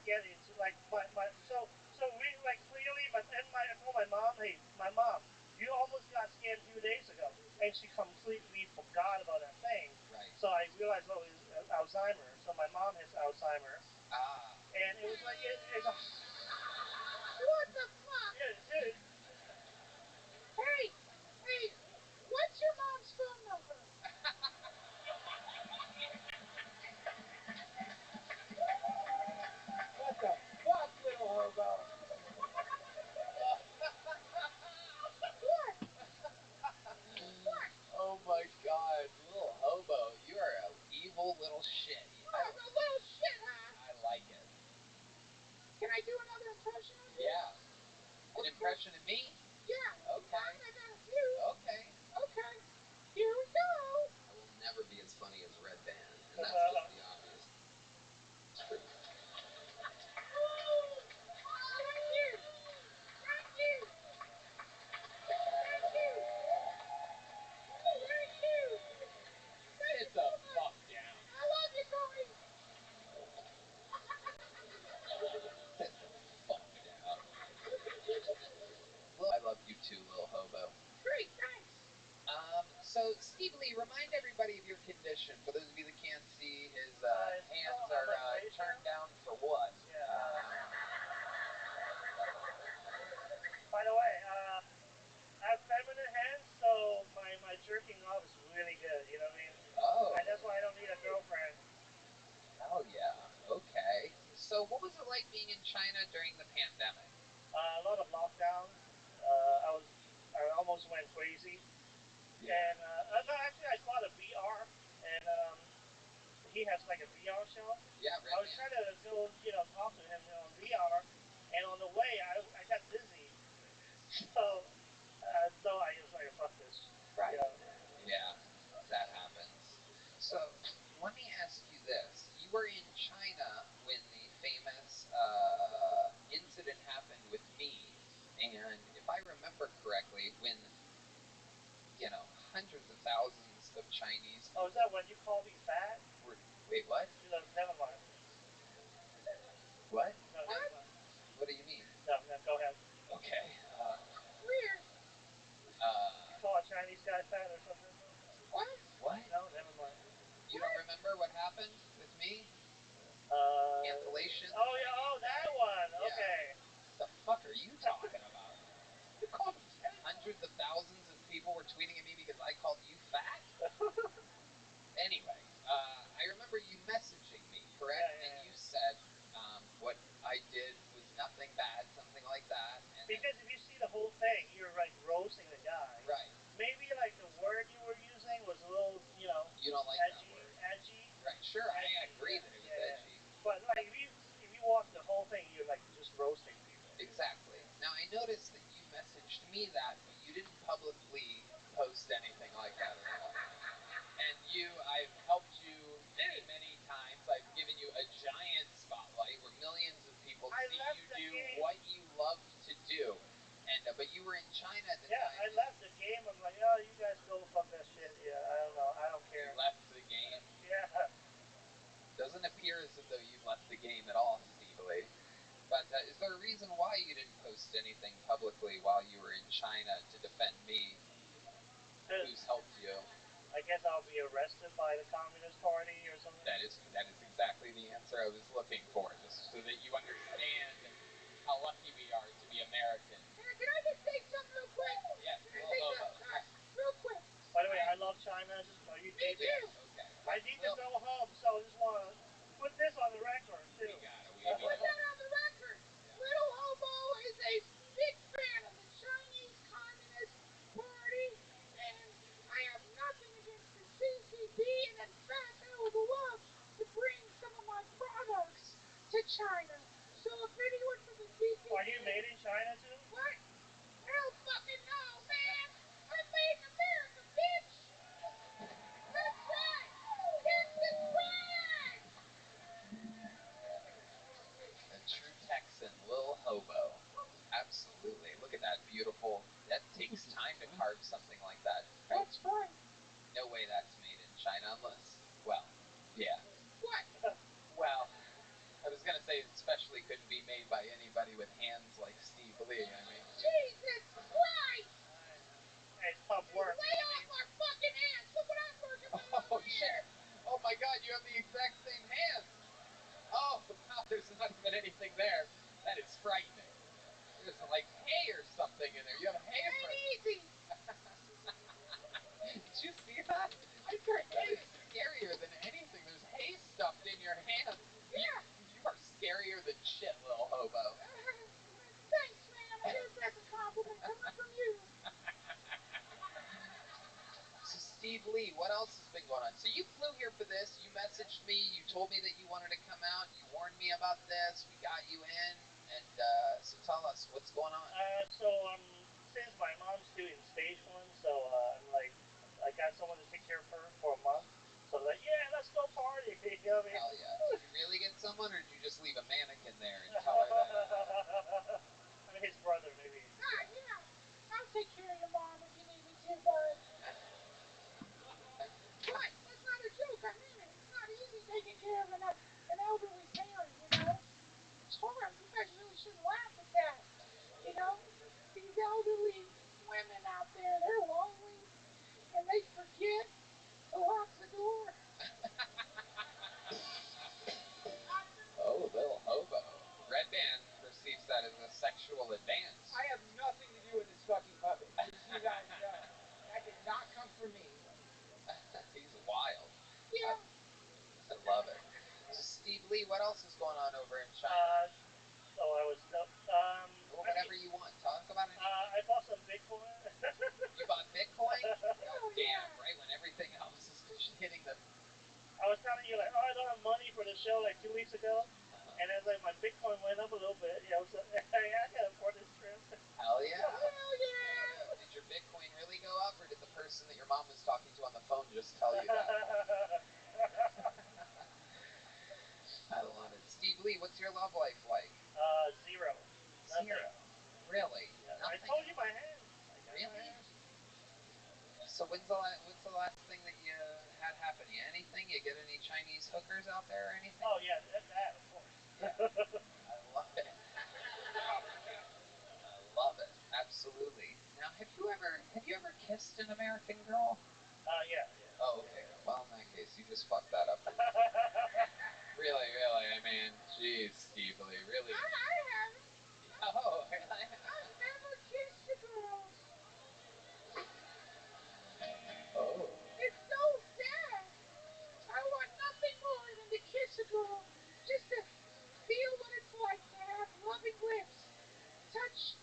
get into like so we like clearly I told my mom, hey, my mom, you almost got scammed 2 days ago, and she completely forgot about that thing. Right. So I realized, oh, it was Alzheimer's. So my mom has Alzheimer's. Ah. And it was like it's a. What the fuck? Dude. Hey, what's your mom's phone number? What the fuck, little hobo? What? Oh my god, little hobo. You are an evil little shit. I'm a little shit, huh? I like it. Can I do another impression of you? Yeah. An impression of me? Yeah. Okay. I got a few. Okay. Okay. Here we go. I will never be as funny as Red Band, and that's just the obvious truth. Thank you. Thank you. Thank you. Thank you. Sit the fuck down. I love you, Tony. Sit the fuck down. Well, I love you too, little hobo. Great, thanks. So, Steve Lee, remind everybody of your condition. For those of you that can't see, his hands are turned down for what? Yeah. By the way, I have feminine hands, so my jerking off is really good. You know what I mean? Oh. And that's why I don't need a girlfriend. Oh yeah. Okay. So, what was it like being in China during the pandemic? A lot of lockdowns. I almost went crazy. Yeah. And no, actually, I bought a VR, and he has like a VR show. Yeah, right. I was trying to go, talk to him on VR, and on the way, I got dizzy. So I was like, fuck this. Right. You know? Yeah, that happens. So, let me ask you this. You were in China when the famous incident happened with me, and if I remember correctly, when, hundreds of thousands of Chinese... Oh, is that when you called me fat? Wait, what? Never mind. What? No, never mind. What do you mean? No, go ahead. Okay. Weird. You call a Chinese guy fat or something? What? What? No, never mind. You don't remember what happened with me? Cancellation? Oh, yeah, that one. Yeah. Okay. What the fuck are you talking about? You called me fat? Hundreds of thousands of people were tweeting at me because I called you fat? Anyway, I remember you messaging me, correct? Yeah. And you said what I did was nothing bad, something like that. And because if you see the whole thing, you're like roasting the guy. Right. Maybe like the word you were using was a little, You don't like edgy, that word. edgy. Right, sure, edgy, I agree that it was edgy. But like if you watch the whole thing, you're like just roasting people. Exactly. Now I noticed that you messaged me that, but you didn't publicly post anything like that at all. And I've helped you many times. I've given you a giant spotlight where millions of people see you do what you love to do. And but you were in China at the time. Yeah, I left the game. I'm like, oh, you guys go fuck that shit. Yeah, I don't know. I don't care. You left the game? Yeah. Doesn't appear as though you left the game at all, Steve Lee. But is there a reason why you didn't post anything publicly while you were in China to defend me? Who's helped you? I guess I'll be arrested by the Communist Party or something. That is exactly the answer I was looking for, just so that you understand how lucky we are to be American. Can I just say something real quick? Yes, real quick. By the way, I love China. Me too. Okay. I need to go home, so I just want to put this on the record, too. We got it. Put that on the record. Yeah. Little Hobo is a big fan of the Chinese Communist Party, and I have nothing against the CCP, and in fact, I would love to bring some of my products to China. So if anyone from the CCP... Are you made in China, too? What? I don't fucking know, man. I'm made in America, bitch. That's right. Kiss the swag. A true Texan, Lil Hobo. Absolutely. Look at that beautiful... That takes time to carve something like that. That's right. No way that's made in China unless... Well, yeah. What? Well, I was going to say especially have the exact same hands. Oh, wow, there's not even anything there. That is frightening. There's like hay or something in there. You have hay Easy. Did you see that? That is scarier than anything. There's hay stuffed in your hands. Yeah. You are scarier than shit, little hobo. Thanks, man. I guess that's a compliment coming from you. So Steve Lee, what else has been going on? So you flew here for this. You messaged me. You told me that you wanted to come out. You warned me about this. We got you in. And so tell us, what's going on? Since my mom's doing stage 1, so I'm like, I got someone to take care of her for a month. So like, yeah, let's go party. You know what I mean? Hell yeah. Did you really get someone, or did you just leave a mannequin there and tell her that? I mean, his brother, maybe. Yeah. I'll take care of your mom if you need me to, bud. What? That's not a joke. I mean it. It's not easy taking care of an elderly parent, you know? It's hard. You guys really shouldn't laugh at that. You know? These elderly women out there, they're lonely and they forget to lock the door. Oh, little hobo. Red Band perceives that as a sexual advance. I have nothing to do with this fucking puppet. Just so you guys know. That did not come from me. He's wild. Yeah. I love it. So Steve Lee, what else is going on over in China? Whatever you want. Talk about anything. I bought some Bitcoin. You bought Bitcoin? Oh, Damn, right when everything else is hitting the... I was telling you, like, I don't have money for the show like 2 weeks ago. And it's like my Bitcoin went up a little bit. You know, so I can afford this trip. Hell yeah. Hell yeah. Did your Bitcoin really go up, or did the person that your mom was talking to on the phone just tell you that? I love it. Steve Lee, what's your love life like? Zero. Zero. Really? Yeah, I told you my hands. Really? So when's the last thing that you had happen? Anything? You get any Chinese hookers out there or anything? Oh yeah, that of course. I love it. I love it. Absolutely. Now, have you ever kissed an American girl? Yeah. Oh, okay. Well, in that case, you just fucked that up. Really. I mean, jeez, Steve Lee, really. I haven't. Oh, really? I've never kissed a girl. Oh. It's so sad. I want nothing more than to kiss a girl. Just to feel what it's like to have loving lips touch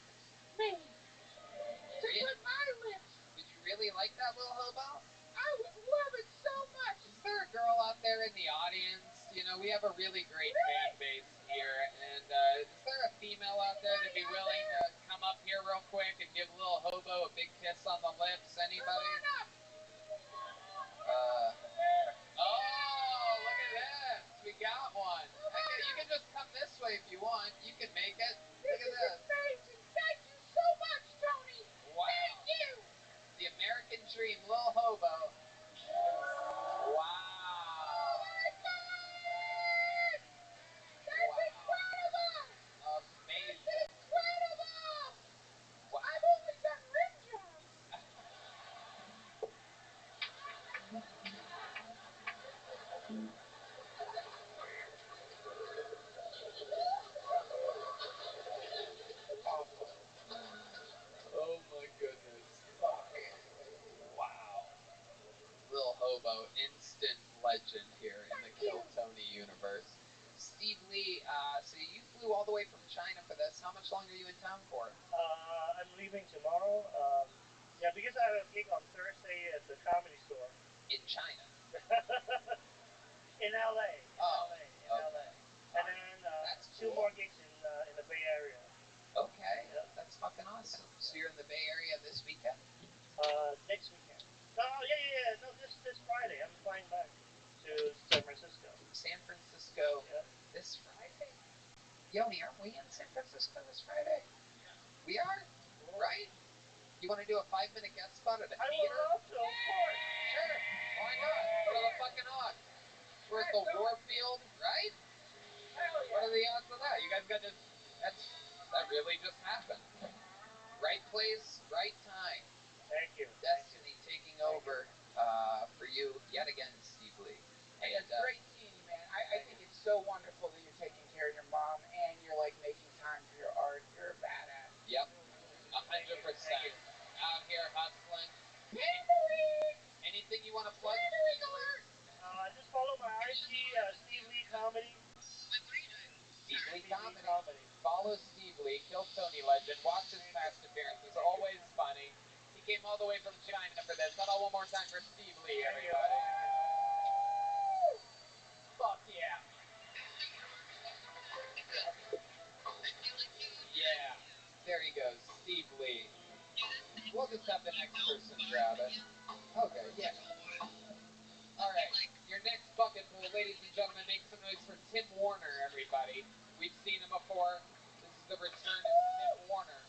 me. To put my lips. Did you really like that little hobo? I would love it so much. Is there a girl out there in the audience? You know, we have a really great fan base here, and is there a female out there that'd be willing to come up here real quick and give little hobo a big kiss on the lips? Anybody? Come on up. Oh, look at this. We got one. Okay, you can just come this way if you want. You can make it. Look at this. Amazing. Thank you so much, Tony. Wow. Thank you. The American dream, little hobo. Wow. Oh my God! That's incredible! Amazing. That's incredible! Wow. I've only done rim jobs. Oh my goodness. Wow. Lil Hobo, instant legend here in the Kill Tony universe. Steve Lee, so you flew all the way from China for this. How much longer are you in town for? I'm leaving tomorrow. Yeah, because I have a gig on Thursday at the Comedy Store. In China? In LA. Okay. And then that's cool. 2 more gigs in the Bay Area. Okay. Yep. That's fucking awesome. So you're in the Bay Area this weekend? Next weekend. No, yeah. No, this Friday. I'm flying back to San Francisco. San Francisco. Yep. This Friday? Yoni, aren't we in San Francisco this Friday? We are? Right? You want to do a 5-minute guest spot at a theater? I would love to, of course. Sure. Why not? What are the fucking odds? We're at the Warfield, right? Hell yeah. What are the odds of that? You guys got to... That really just happened. Right place, right time. Thank you. Destiny taking over for you yet again, Steve Lee. Hey, it's great follows Steve Lee, kills Tony Legend, watches past appearances, always funny. He came all the way from China for this. How about one more time for Steve Lee, everybody? Fuck yeah. Yeah. There he goes, Steve Lee. We'll just have the next person grab it. Okay, yeah. Alright, your next bucket pool, ladies and gentlemen, make some noise for Tim Warner, everybody. We've seen him before. This is the return of Tim Warner.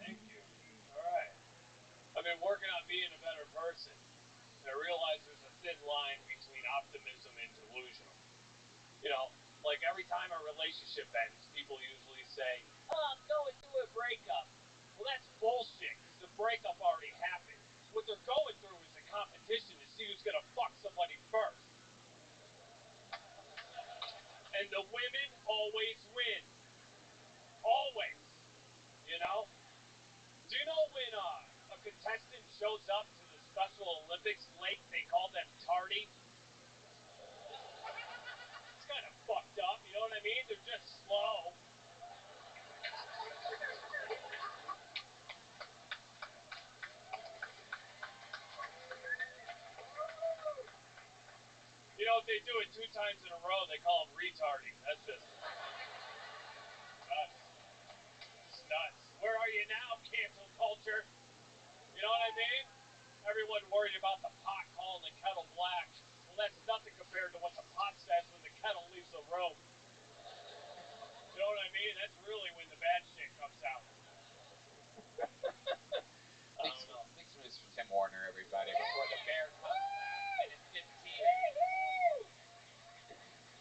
Thank you. Alright. I've been working on being a better person. And I realize there's a thin line between optimism and delusional. You know, like every time a relationship ends, people usually say, "Oh, I'm going through a breakup." Well, that's bullshit, because the breakup already happened. What they're going through is a competition to see who's going to fuck somebody first. And the women always win. Always. You know? Do you know when a contestant shows up to the Special Olympics late, they call them tardy? It's kind of fucked up, you know what I mean? They're just slow. You know, if they do it 2 times in a row, they call them retarding. That's just nuts. It's nuts. Where are you now, cancel culture? You know what I mean? Everyone worried about the pot calling the kettle black. Well, that's nothing compared to what the pot says when the kettle leaves the room. You know what I mean? That's really when the bad shit comes out. Make some news for Tim Warner, everybody, before the bear comes at minute 15.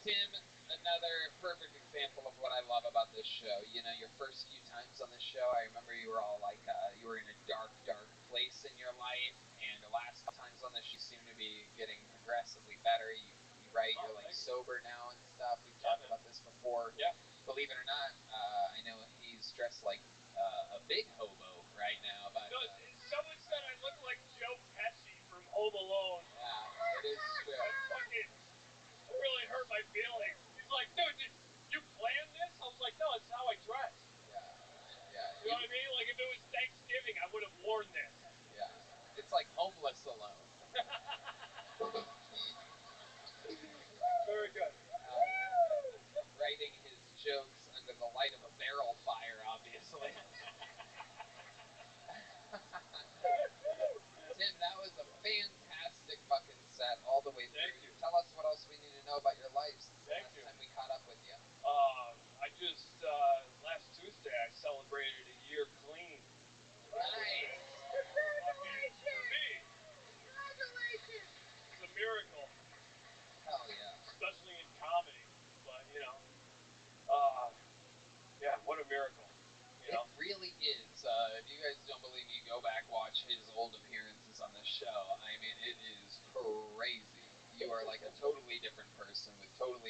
Tim, another perfect example of what I love about this show. You know, your first few times on this show, I remember you were all like, you were in a dark, dark place in your life, and the last times on this, you seem to be getting progressively better. You're like sober now and stuff. We've talked about this before. Yeah. Believe it or not, I know he's dressed like a big hobo right now, but No, someone said I look like Joe Pesci from Home Alone. yeah, it is true. It really hurt my feelings. He's like, dude, did you plan this? I was like, no, it's how I dress. Yeah. You know what I mean? Like, if it was Thanksgiving, I would have worn this. Yeah. It's like Homeless Alone. Very good. Writing his jokes under the light of a barrel fire, obviously. Tim, that was a fantastic fucking set all the way through. Thank you. Tell us what else we need to know about your life since the last time we caught up with you. I just, last Tuesday, I celebrated a year clean. Nice. Congratulations! For me, Congratulations! it's a miracle. Hell yeah. Especially in comedy. But, you know, yeah, what a miracle. You know? It really is. If you guys don't believe me, go back, watch his old appearances on this show. I mean, it is crazy. You are like a totally different person with total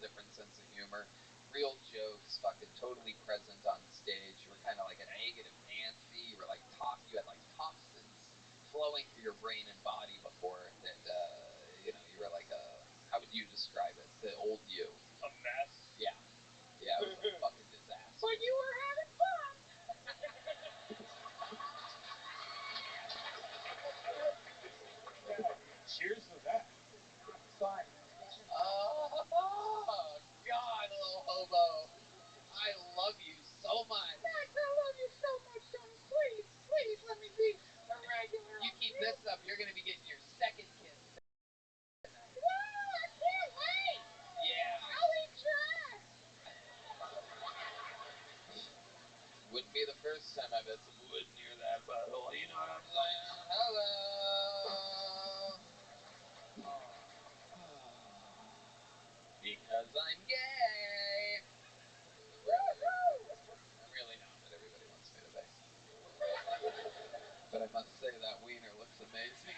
different sense of humor. Real jokes, fucking totally present on stage. You were kind of like a negative Nancy. You were like you had like toxins flowing through your brain and body before that, you know, you were like how would you describe it? The old you. A mess. Yeah. Yeah, it was a fucking disaster. But you were having fun! Cheers to that. Fun. Oh, God, little hobo. I love you so much. Max, I love you so much, Tony. Please, please let me be a regular. You keep this up, you're going to be getting your second kiss tonight. Wow, I can't wait! Yeah. I'll eat your ass! Wouldn't be the first time I've had some wood near that butthole, you know what I'm saying? Hello. Because I'm gay. I'm really not, but everybody wants me to be. But I must say that wiener looks amazing.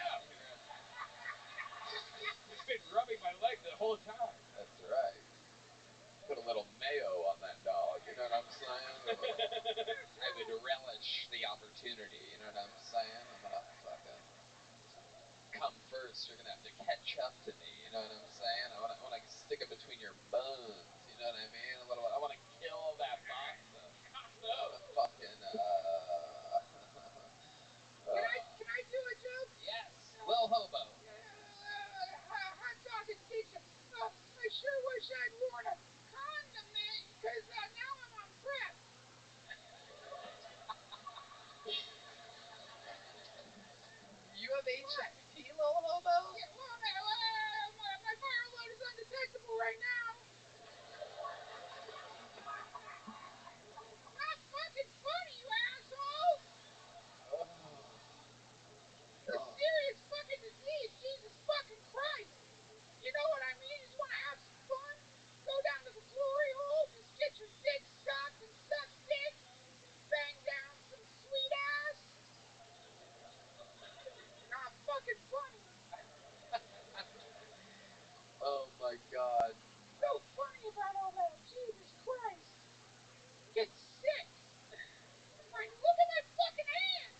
He's been rubbing my leg the whole time. That's right. Put a little mayo on that dog, you know what I'm saying? I would relish the opportunity, you know what I'm saying? I'm gonna fucking HIV, little hobo? Yeah, well, my viral load is undetectable right now. Not fucking funny, you assholes! It's a serious fucking disease, Jesus fucking Christ! You know what I mean? You just want to have some fun? Go down to the glory hole, just get your dick sucked and suck dick, bang down some sweet ass. Not fucking funny. Oh my God. So funny about all that, Jesus Christ. Get sick. Look at my fucking hand.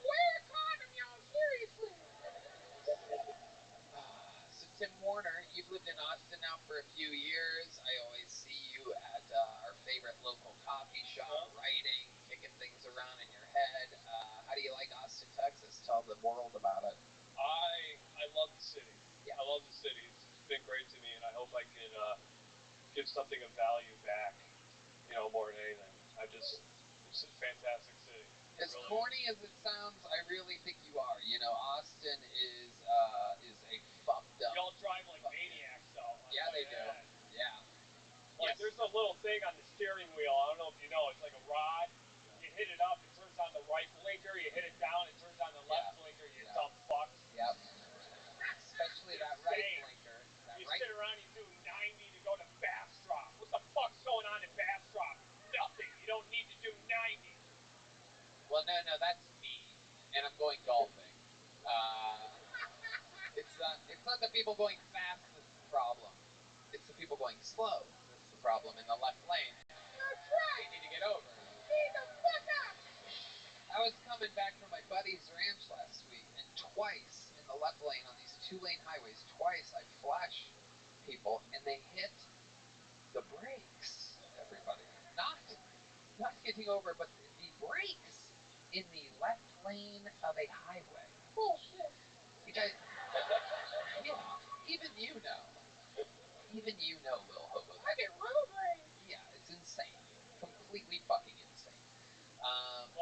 Wear a condom, y'all, seriously. So Tim Warner, you've lived in Austin now for a few years. I always see you at our favorite local coffee shop, writing, kicking things around in your head. How do you like Austin, Texas? Tell the world about it. I love the city. Yeah. I love the city. It's been great to me, and I hope I can give something of value back. More than anything. It's a fantastic city. As really corny as it sounds, I really think you are. Austin is a fucked up. Y'all drive like maniacs, though. Yeah, they do. Yeah. Like, there's a little thing on the steering wheel. I don't know if you know. It's like a rod. You hit it up, it turns on the right blinker. You hit it down, it turns on the left blinker. You dumb fucks. Yep. Especially that right blinker. You sit around, you do 90 to go to Bastrop. What the fuck's going on in Bastrop? Nothing. You don't need to do 90. Well, no, that's me, and I'm going golfing. It's not the people going fast that's the problem. It's the people going slow that's the problem in the left lane. That's right. They need to get over. Need the fuck up. I was coming back from my buddy's ranch last week, and twice in the left lane on these 2-lane highways, twice I flashed people, and they hit the brakes, everybody. Not getting over, but the brakes in the left lane of a highway. Bullshit. You guys, even you know, Lil Hobo. I get road rage. Yeah, it's insane. Completely fucking insane.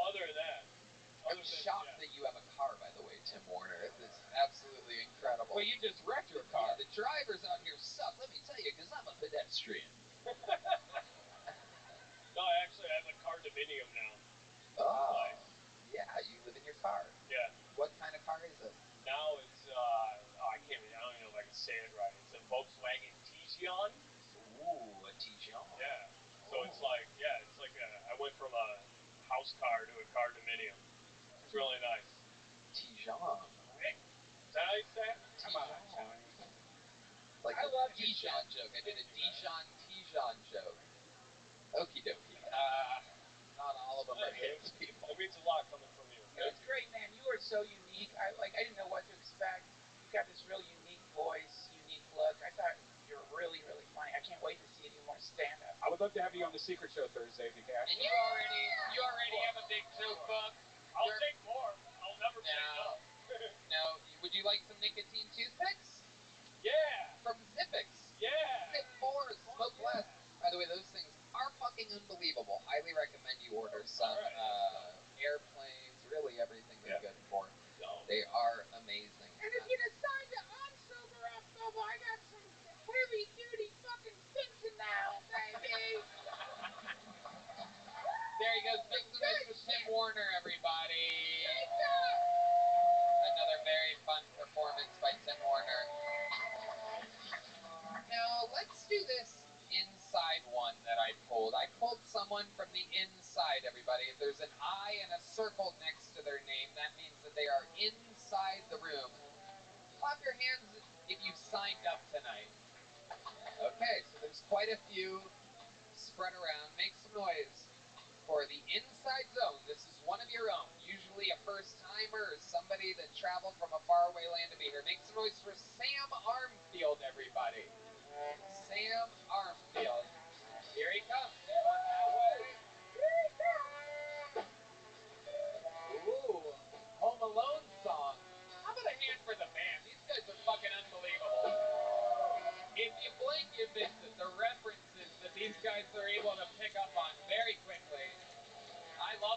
Other than that, I'm shocked that you have a car, by the way, Tim Warner. It's absolutely incredible. Well, you just wrecked your car. Yeah, the drivers out here suck, let me tell you, because I'm a pedestrian. No, actually, I have a condominium now. Oh, Nice. Yeah, you live in your car. Yeah. What kind of car is it? Now it's, I don't even know if I can say it right. It's a Volkswagen Tiguan. Ooh, a Tiguan. Yeah. So it's like, I went from a house car to a condominium. It's really nice. Tiguan. Hey, is that how you say it? Come on, Tony. It's like I a love you, Dijon Tim. joke. I did a Dijon joke. Okie dokie. Not all of them are hits, people. It means a lot coming from you. It's great, man. You are so unique. I didn't know what to expect. You've got this real unique voice, unique look. I thought you were really, really funny. I can't wait to see any more stand-up. I would love to have you on the Secret Show Thursday if you can. And you already have a big joke book. I'll take more. I'll never say no. No, would you like some nicotine toothpicks? Yeah. From Zippix. Yeah. Zip 4, smoke less. By the way, those things are fucking unbelievable. Highly recommend you order some. Airplanes, really everything they're good for. They are amazing. And if you decide to unsober up, Bubba, I got some heavy-duty fucking Vixen now, baby. There he goes, Vixen with Tim Warner, everybody. Wake up. Another very fun performance by Tim Warner. Now, let's do this inside one that I pulled. I pulled someone from the inside, everybody. If there's an I and a circle next to their name, that means that they are inside the room. Clap your hands if you signed up tonight. Okay, so there's quite a few spread around. Make some noise for the Inside Zone. This is one of your own, usually a first-timer or somebody that traveled from a faraway land to be here. Make some noise for Sam Armfield, everybody. Sam Armfield. Here he comes. Step on that way. Here he comes. Ooh, Home Alone song. How about a hand for the band? These guys are fucking unbelievable. If you blink, you miss it. The references that these guys are able to pick up on very quickly. I love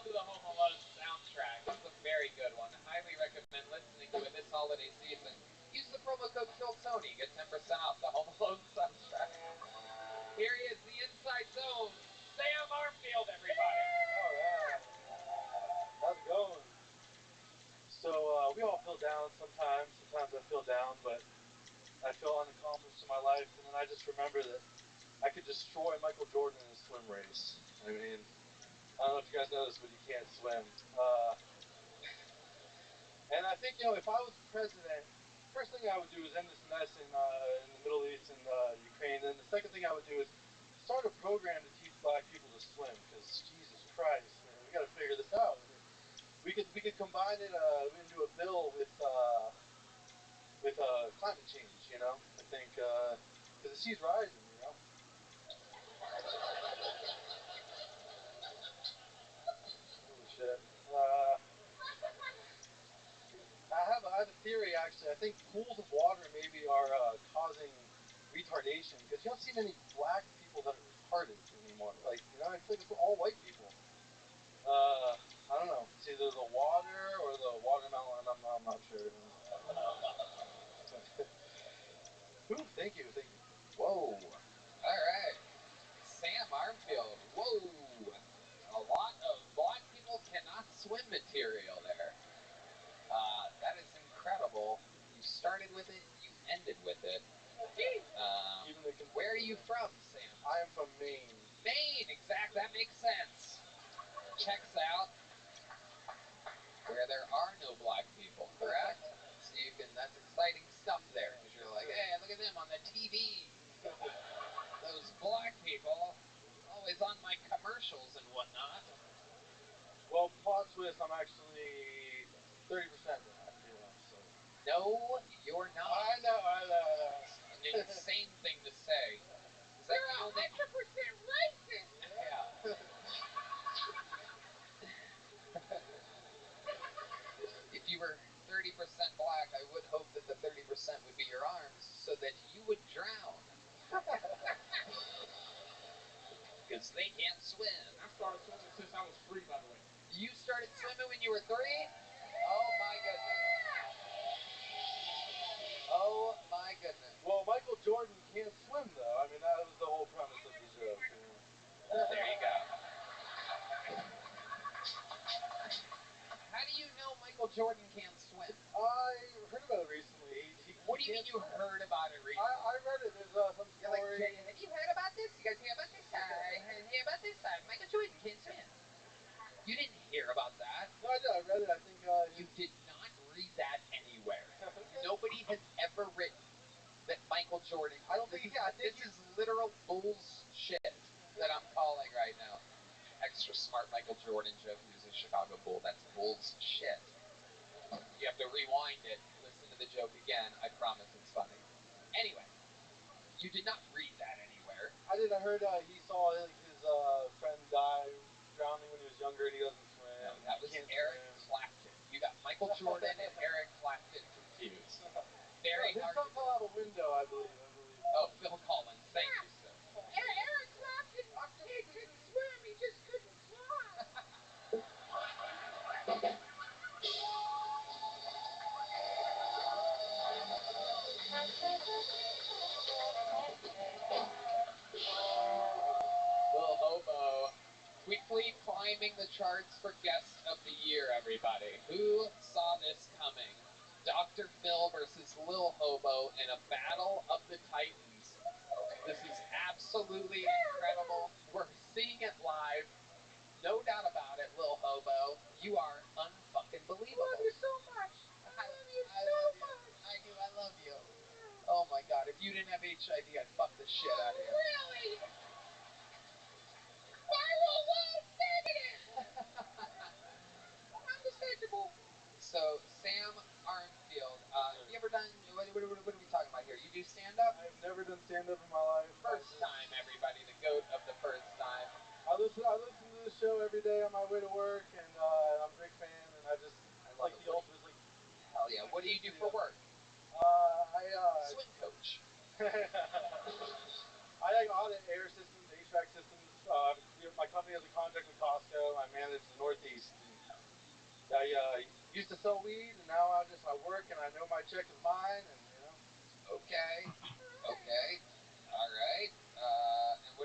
Here he is, the inside zone. Sam Armfield, everybody. All right. How's it going? So we all feel down sometimes. Sometimes I feel down, but I feel unaccomplished in my life. And then I just remember that I could destroy Michael Jordan in a swim race. I mean, I don't know if you guys know this, but he can't swim. And I think, if I was president, first thing I would do is end this mess in the Middle East and Ukraine. Then the second thing I would do is start a program to teach black people to swim. Because Jesus Christ, man, we got to figure this out. We could combine it. We can do a bill with climate change. I think because the sea's rising. Holy shit. I have a theory actually. I think pools of water maybe are causing retardation because you don't see many black people that are retarded anymore. Like I feel like it's all white people. I don't know. It's either the water or the watermelon. I'm not sure. Ooh, thank you. Whoa. All right. Sam Armfield. Whoa. A lot of black people cannot swim material there. That is incredible. You started with it, you ended with it. Where are you from, Sam? I am from Maine. Maine, exactly. That makes sense. Checks out. Where there are no black people, correct? So that's exciting stuff there, because you're like, hey, look at them on the TV. Those black people, always on my commercials and whatnot. Well, plot twist, I'm actually 30% black, so. No, you're not. I know. An insane thing to say. You're 100% racist. Yeah. If you were 30% black, I would hope that the 30% would be your arms so that you would drown. Because they can't swim. I started swimming since I was 3, by the way. You started swimming when you were 3? Oh my goodness. Oh my goodness. Well, Michael Jordan can't swim, though. I mean, that was the whole premise of the joke. There you go. How do you know Michael Jordan can't swim? I heard about it recently. What do you mean you heard about it recently? I read it. There's some story. You're like, have you heard about this? You guys hear about this? Hear about this? Michael Jordan can't swim. You didn't hear about that. No, I did. I read it. I think you did not read that anywhere. Nobody has ever written that Michael Jordan. I don't think. This is literal bullshit that I'm calling right now. Extra smart Michael Jordan joke. He was a Chicago Bull. That's bullshit. You have to rewind it, listen to the joke again. I promise it's funny. Anyway, you did not read that anywhere. I did. I heard he saw his friend die drowning when he was younger and he doesn't swim. No, that was Eric Clapton. You got Michael Jordan and Eric Clapton confused. Very hard. His son fell out a window, I believe. Oh, Phil Collins. Thank you, sir. Eric Clapton could swim, he just couldn't fly. Lil Hobo quickly climbing the charts for Guest of the Year, everybody. Who saw this coming? Dr. Phil versus Lil Hobo in a battle of the Titans. This is absolutely incredible. We're seeing it live. No doubt about it, Lil Hobo. You are unfucking believable. I love you so much. I love you so much. I do. I love you. Oh my God. If you didn't have HIV, I'd fuck the shit out of you. Really? Viral load negative. Undetectable. So, Sam Armfield, have you ever done, what are we talking about here? You do stand-up? I've never done stand-up in my life. First time, everybody, the goat of the first time. I listen to the show every day on my way to work, and I'm a big fan, and I like the ultimate, like... Hell yeah. What do you do for work? Swim coach. I audit air systems, HVAC systems. My company has a contract with Costco. I manage the Northeast. I used to sell weed, and now I work, and I know my check is mine, and Okay. All right. And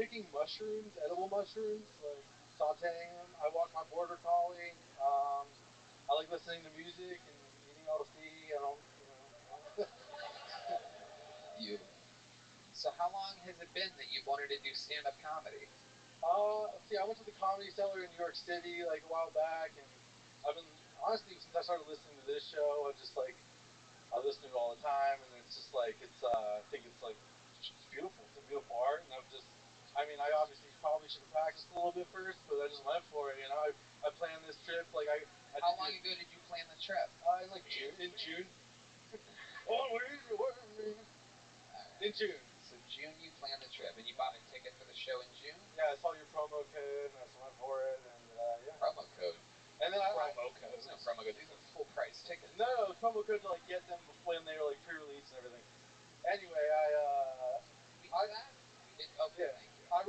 picking mushrooms, edible mushrooms, like sautéing them. I walk my border collie. I like listening to music and eating LSD. I don't, You. So how long has it been that you've wanted to do stand-up comedy? See, I went to the Comedy Cellar in New York City like a while back, and I've been honestly since I started listening to this show, I've just like I listen to it all the time, and it's just like I think it's like it's beautiful. It's a beautiful art, and I mean, I obviously probably should have practiced a little bit first, but I just went for it. You know, I planned this trip like I. How long ago did you plan the trip? Like June. In June. Always work me. In June. So June you planned the trip, and you bought a ticket for the show in June? Yeah, I saw your promo code, and I just went for it, and yeah. Promo code? And then promo code? There's no promo code. These are full price tickets. No, the promo code to like get them when they were like pre-released and everything. Anyway, we do that? We did. Okay, yeah. Thank you. I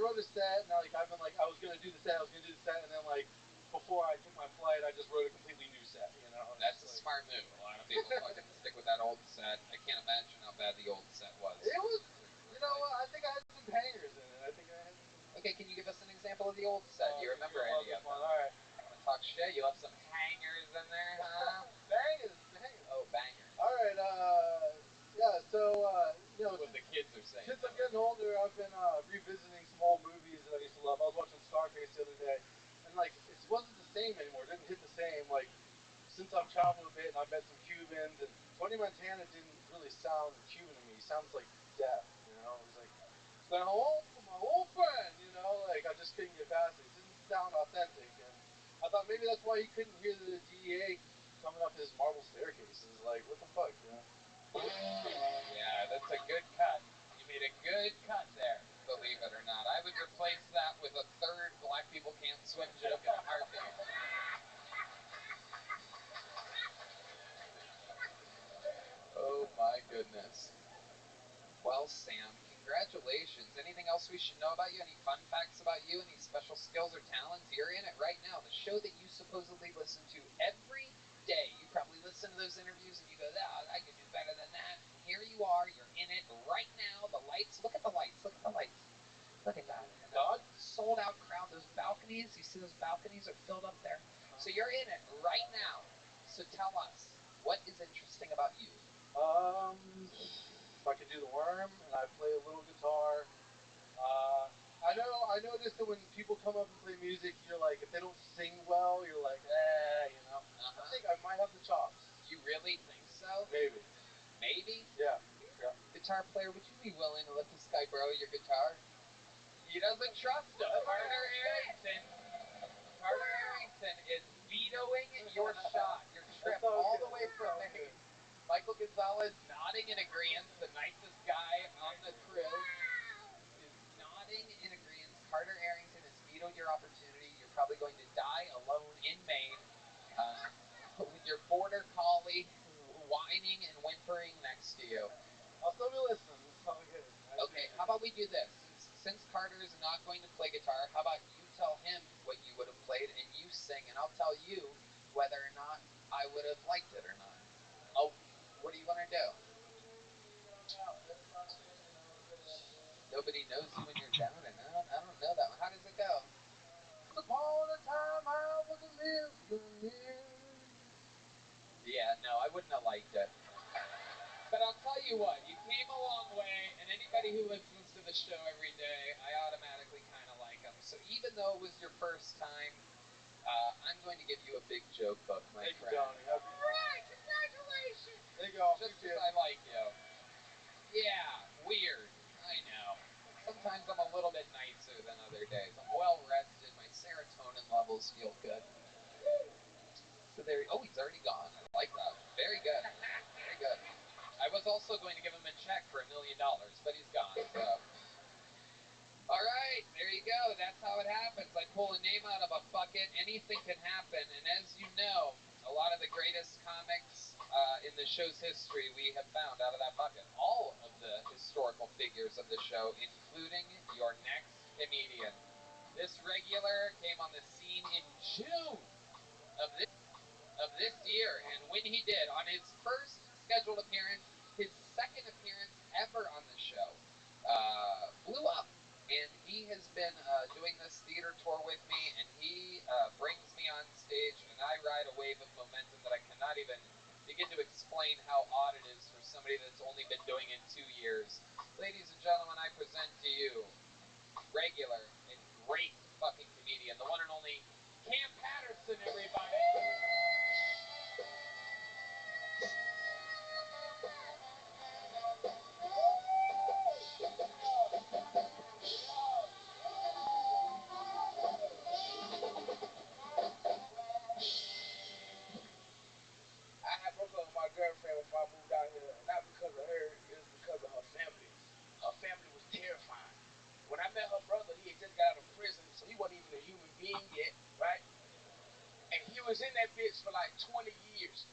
wrote a set, and like I was gonna do the set, and then like before I took my flight, I just wrote a completely new set. You know. That's a smart move. A lot of people fucking stick with that old set. I can't imagine how bad the old set was. It was. You know, I think I had some bangers in it. I think I had some. Okay, can you give us an example of the old set? Do you remember any of them? All right. I'm gonna talk shit. You left some hangers in there, huh? Bangers. Oh, bangers. All right. Yeah. So you know, what the kids are saying. Since I'm getting older, I've been revisiting some old movies that I used to love. I was watching Scarface the other day, and like it wasn't the same anymore. It didn't hit the same. Like since I've traveled a bit and I've met some Cubans, and Tony Montana didn't really sound Cuban to me. He sounds like deaf. You know, he's like, "Going home for my old friend." You know, like I just couldn't get past it. It didn't sound authentic, and I thought maybe that's why he couldn't hear the DEA coming up his marble staircases. Like, what the fuck, you know? Yeah, that's a good cut. You made a good cut there, believe it or not. I would replace that with a third Black People Can't Swim joke in a heartbeat. Oh my goodness. Well, Sam, congratulations. Anything else we should know about you? Any fun facts about you? Any special skills or talents? You're in it right now. The show that you supposedly listen to every day. You probably listen to those interviews and you go, "Oh, I could do better than that." And here you are. You're in it right now. The lights. Look at the lights. Look at the lights. Look at that. And the sold out crowd. Those balconies. You see those balconies are filled up there. So you're in it right now. So tell us, what is interesting about you? I can do the worm, and I play a little guitar. I noticed that when people come up and play music, you're like, if they don't sing well, you're like, you know. I think I might have the chops. You really think so? Maybe. Maybe? Yeah. Guitar player, would you be willing to let this guy borrow your guitar? He doesn't trust him. Carter Arrington is vetoing your shot, your trip, all the way from Maine. Michael Gonzalez nodding in agreement, the nicest guy on the crew, is nodding in agreement. Carter Arrington has vetoed your opportunity. You're probably going to die alone in Maine with your border collie whining and whimpering next to you. I'll still be listening. It's all good. Okay, how about we do this? Since Carter is not going to play guitar, how about you tell him what you would have played and you sing, and I'll tell you whether or not I would have liked it or not. Oh, what do you want to do? Nobody knows you when you're down and out. I don't know that one. How does it go? Upon a time I was a millionaire. Yeah, no, I wouldn't have liked it. But I'll tell you what, you came a long way, and anybody who listens to the show every day, I automatically kind of like them. So even though it was your first time, I'm going to give you a big joke book, my friend. All right, congratulations. There you go. Just because I like you. Yeah, weird. I know. Sometimes I'm a little bit nicer than other days. I'm well rested. My serotonin levels feel good. So there. Oh, he's already gone. I like that. Very good. Very good. I was also going to give him a check for $1 million, but he's gone. So. All right, there you go. That's how it happens. I pull a name out of a bucket. Anything can happen. And as you know, a lot of the greatest comics in the show's history we have found out of that bucket. All of the historical figures of the show, including your next comedian. This regular came on the scene in June of this year, and when he did, on his first scheduled appearance, his second appearance ever on the show, blew up, and present to you regular and great fucking comedian, the one and only Cam Patterson, everybody. I had broke up with my girlfriend before I moved out here, not because of her, it was because of her family. Her family was terrifying. When I met her brother, he had just got out of prison, so he wasn't even a human being yet, right? And he was in that bitch for like 20 years.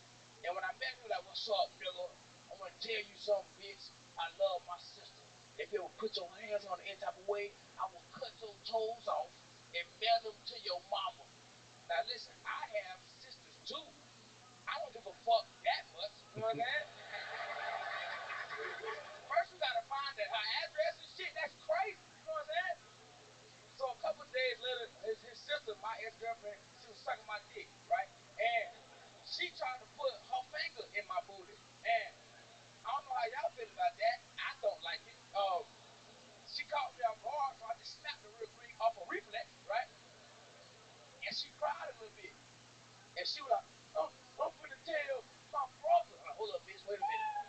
And when I met him, like, what's up, nigga? I'm gonna tell you something, bitch. I love my sister. If you would put your hands on her any type of way, I will cut your toes off and mail them to your mama. Now listen, I have sisters too. I don't give a fuck that much, you know what I'm saying? First you gotta find that her address and shit, that's crazy, you know what I'm saying? So a couple of days later, his sister, my ex-girlfriend, she was sucking my dick, right? And she tried to put her finger in my booty. And I don't know how y'all feel about that. I don't like it. She caught me off guard, so I just snapped her real quick off a reflex, right? And she cried a little bit. And she was like, I'm finna tell my brother. I'm like, hold up, bitch, wait a minute.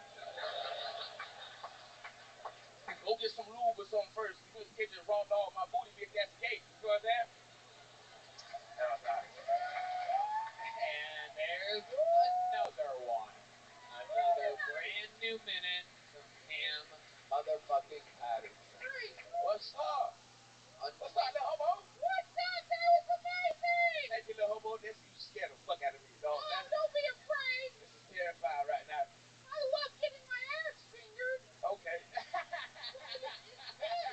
Go get some lube or something first. You can't just raw dog my booty, bitch, that's gay. You know what I'm saying? And there's another one. Another brand new minute from Cam motherfucking Patterson. What's up? What's up, little hobo? What's up? That was amazing! Thank you, little hobo. That's you scared the fuck out of me, dog. Oh, don't be afraid. This is terrified right now. I love getting my ass fingered. Okay. It's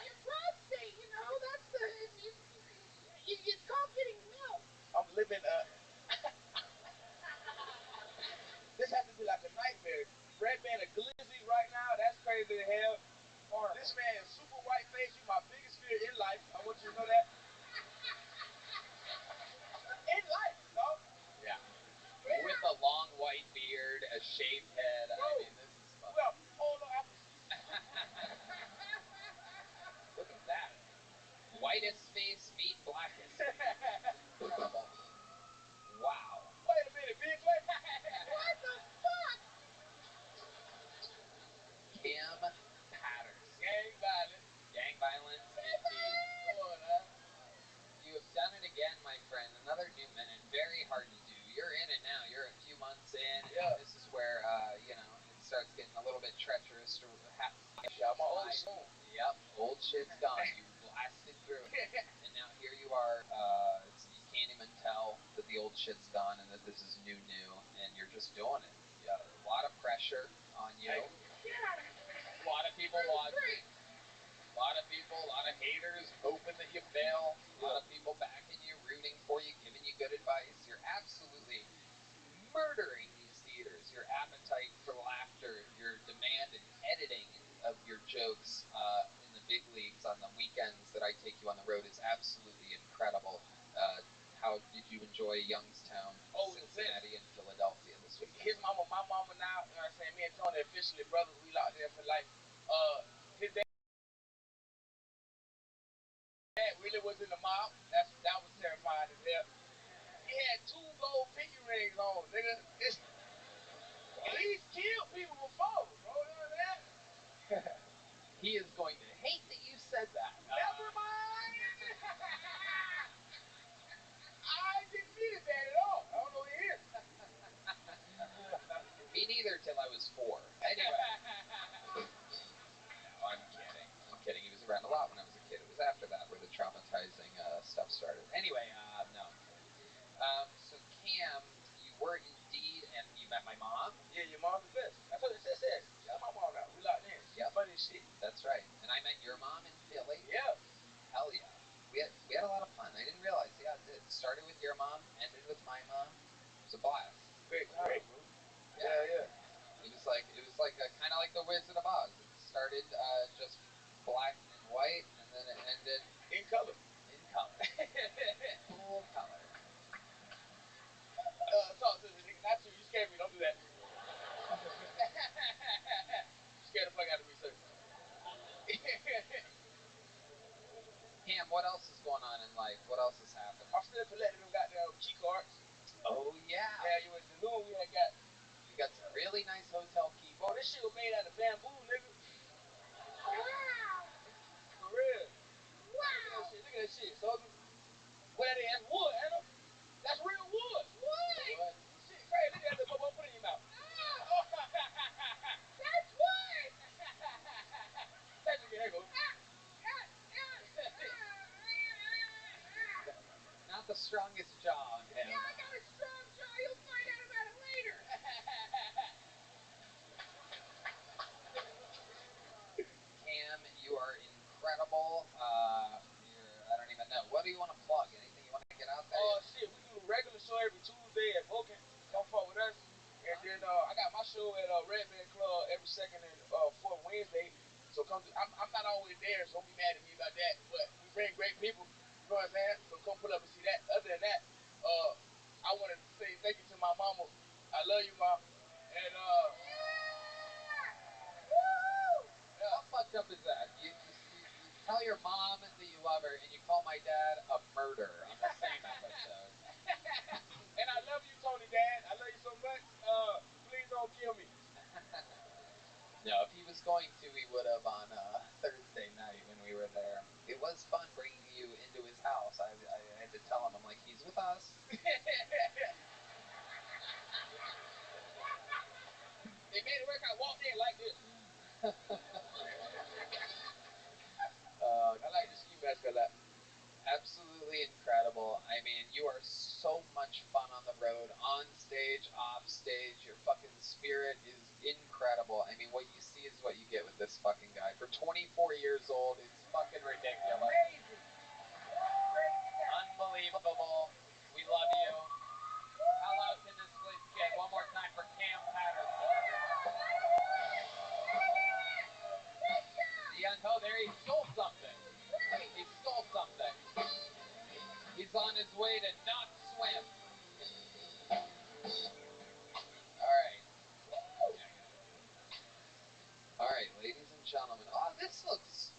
your prostate, you know. That's the. It's called getting milk. I'm living this has to be like a nightmare. Red man a glizzy right now. That's crazy to hell. Horrible. This man is super white face. You my biggest fear in life. I want you to know that. In life, dog. Yeah. With a long white beard, a shaved head. I mean, this is fun. We are polar opposites. Look at that. Whitest face meet blackest face. Incredible. Wow. Wait a minute, bitch. Wait. What the fuck? Cam Patterson. Gang violence. Gang violence indeed. Come on, huh? You have done it again, my friend. Another new minute. Very hard to do. You're in it now. You're a few months in. Yeah. This is where, it starts getting a little bit treacherous. I'm old soul. Yep. Old shit's gone. You blasted through it. And now here you are. You can't even tell that the old shit's gone and that this is new. And you're just doing it. Yeah, a lot of pressure on you. Yeah. A lot of people watching. A lot of people, a lot of haters hoping that you fail. A lot of people backing you, rooting for you, giving you good advice. You're absolutely murdering these theaters. Your appetite for laughter, your demand and editing of your jokes in the big leagues on the weekends that I take you on the road is absolutely incredible. How did you enjoy Youngstown, Cincinnati, and Philadelphia this weekend? His mama, my mama now, you know what I'm saying? Me and Tony officially brothers. We locked there for life. His dad really was in the mob. That was terrifying as hell. He had 2 gold pinky rings on, nigga. He's killed people before, bro. You know what I'm saying? He is going to hate that you said that. Never mind. I didn't mean it bad at all. I don't know who he is. Me neither till I was 4. Anyway. No, I'm kidding. He was around a lot when I was a kid. It was after that where the traumatizing stuff started. Anyway, no. So Cam, you were indeed, and you met my mom. Yeah, your mom's the best. I told you, said. Yeah, my mom now. We locked in. Yep. Funny shit. That's right. And I met your mom in Philly. Yeah. Hell yeah. We had a lot of fun. I didn't realize. Yeah, it started with your mom, ended with my mom. It was a blast. Great time, bro. Yeah. It was like kind of like the Wizard of Oz. It started just black and white, and then it ended in color. Full color. Talk to me, nigga. Not you. You scared me. Don't do that. You scared the fuck out of me, sir. life? What else has happened? I'm still collecting them goddamn key cards. Oh, yeah. Yeah, you was the new one we had got. You got some really nice hotel key. Bro, this shit was made out of bamboo, nigga. Wow. For real. Wow. Look at that shit, soldier. What that is? That's wood, ain't it? That's real wood. Wood. What? Shit, crazy. Look at that little bubble. Put it in your mouth. Oh, that's wood. That's okay, there you go. Not the strongest jaw on him. Yeah, I got a strong jaw. You'll find out about it later. Cam, you are incredible. I don't even know. What do you want to plug? Anything you want to get out there? Shit, we do the regular show every Tuesday at Boken. Come fuck with us. And then I got my show at Red Man Club every second and fourth Wednesday. So come. I'm not always there, so don't be mad at me about that. But we bring great people. You know what I'm saying? So come pull up and see that. Other than that, I want to say thank you to my mama. I love you, Mom. And How fucked up is that? You tell your mom that you love her, and you call my dad a murderer on the same episode. and I love you, Tony, Dad. I love you so much. Please don't kill me. No, if he was going to, he would have on Thursday night when we were there. It was fun bringing you into his house. I had to tell him, I'm like, he's with us. They made it work. I walked in like this. I like the ski mask a lot. Absolutely incredible. I mean, you are so much fun on the road, on stage, off stage. Your fucking spirit is incredible. I mean, what you see is what you get with this fucking guy. For 24 years old, it's fucking ridiculous. Crazy. Unbelievable. We love you. Hello to this kid. One more time for Cam Patterson. Oh, there he stole something. He stole something. He's on his way to not swim. All right, ladies and gentlemen. Oh, this looks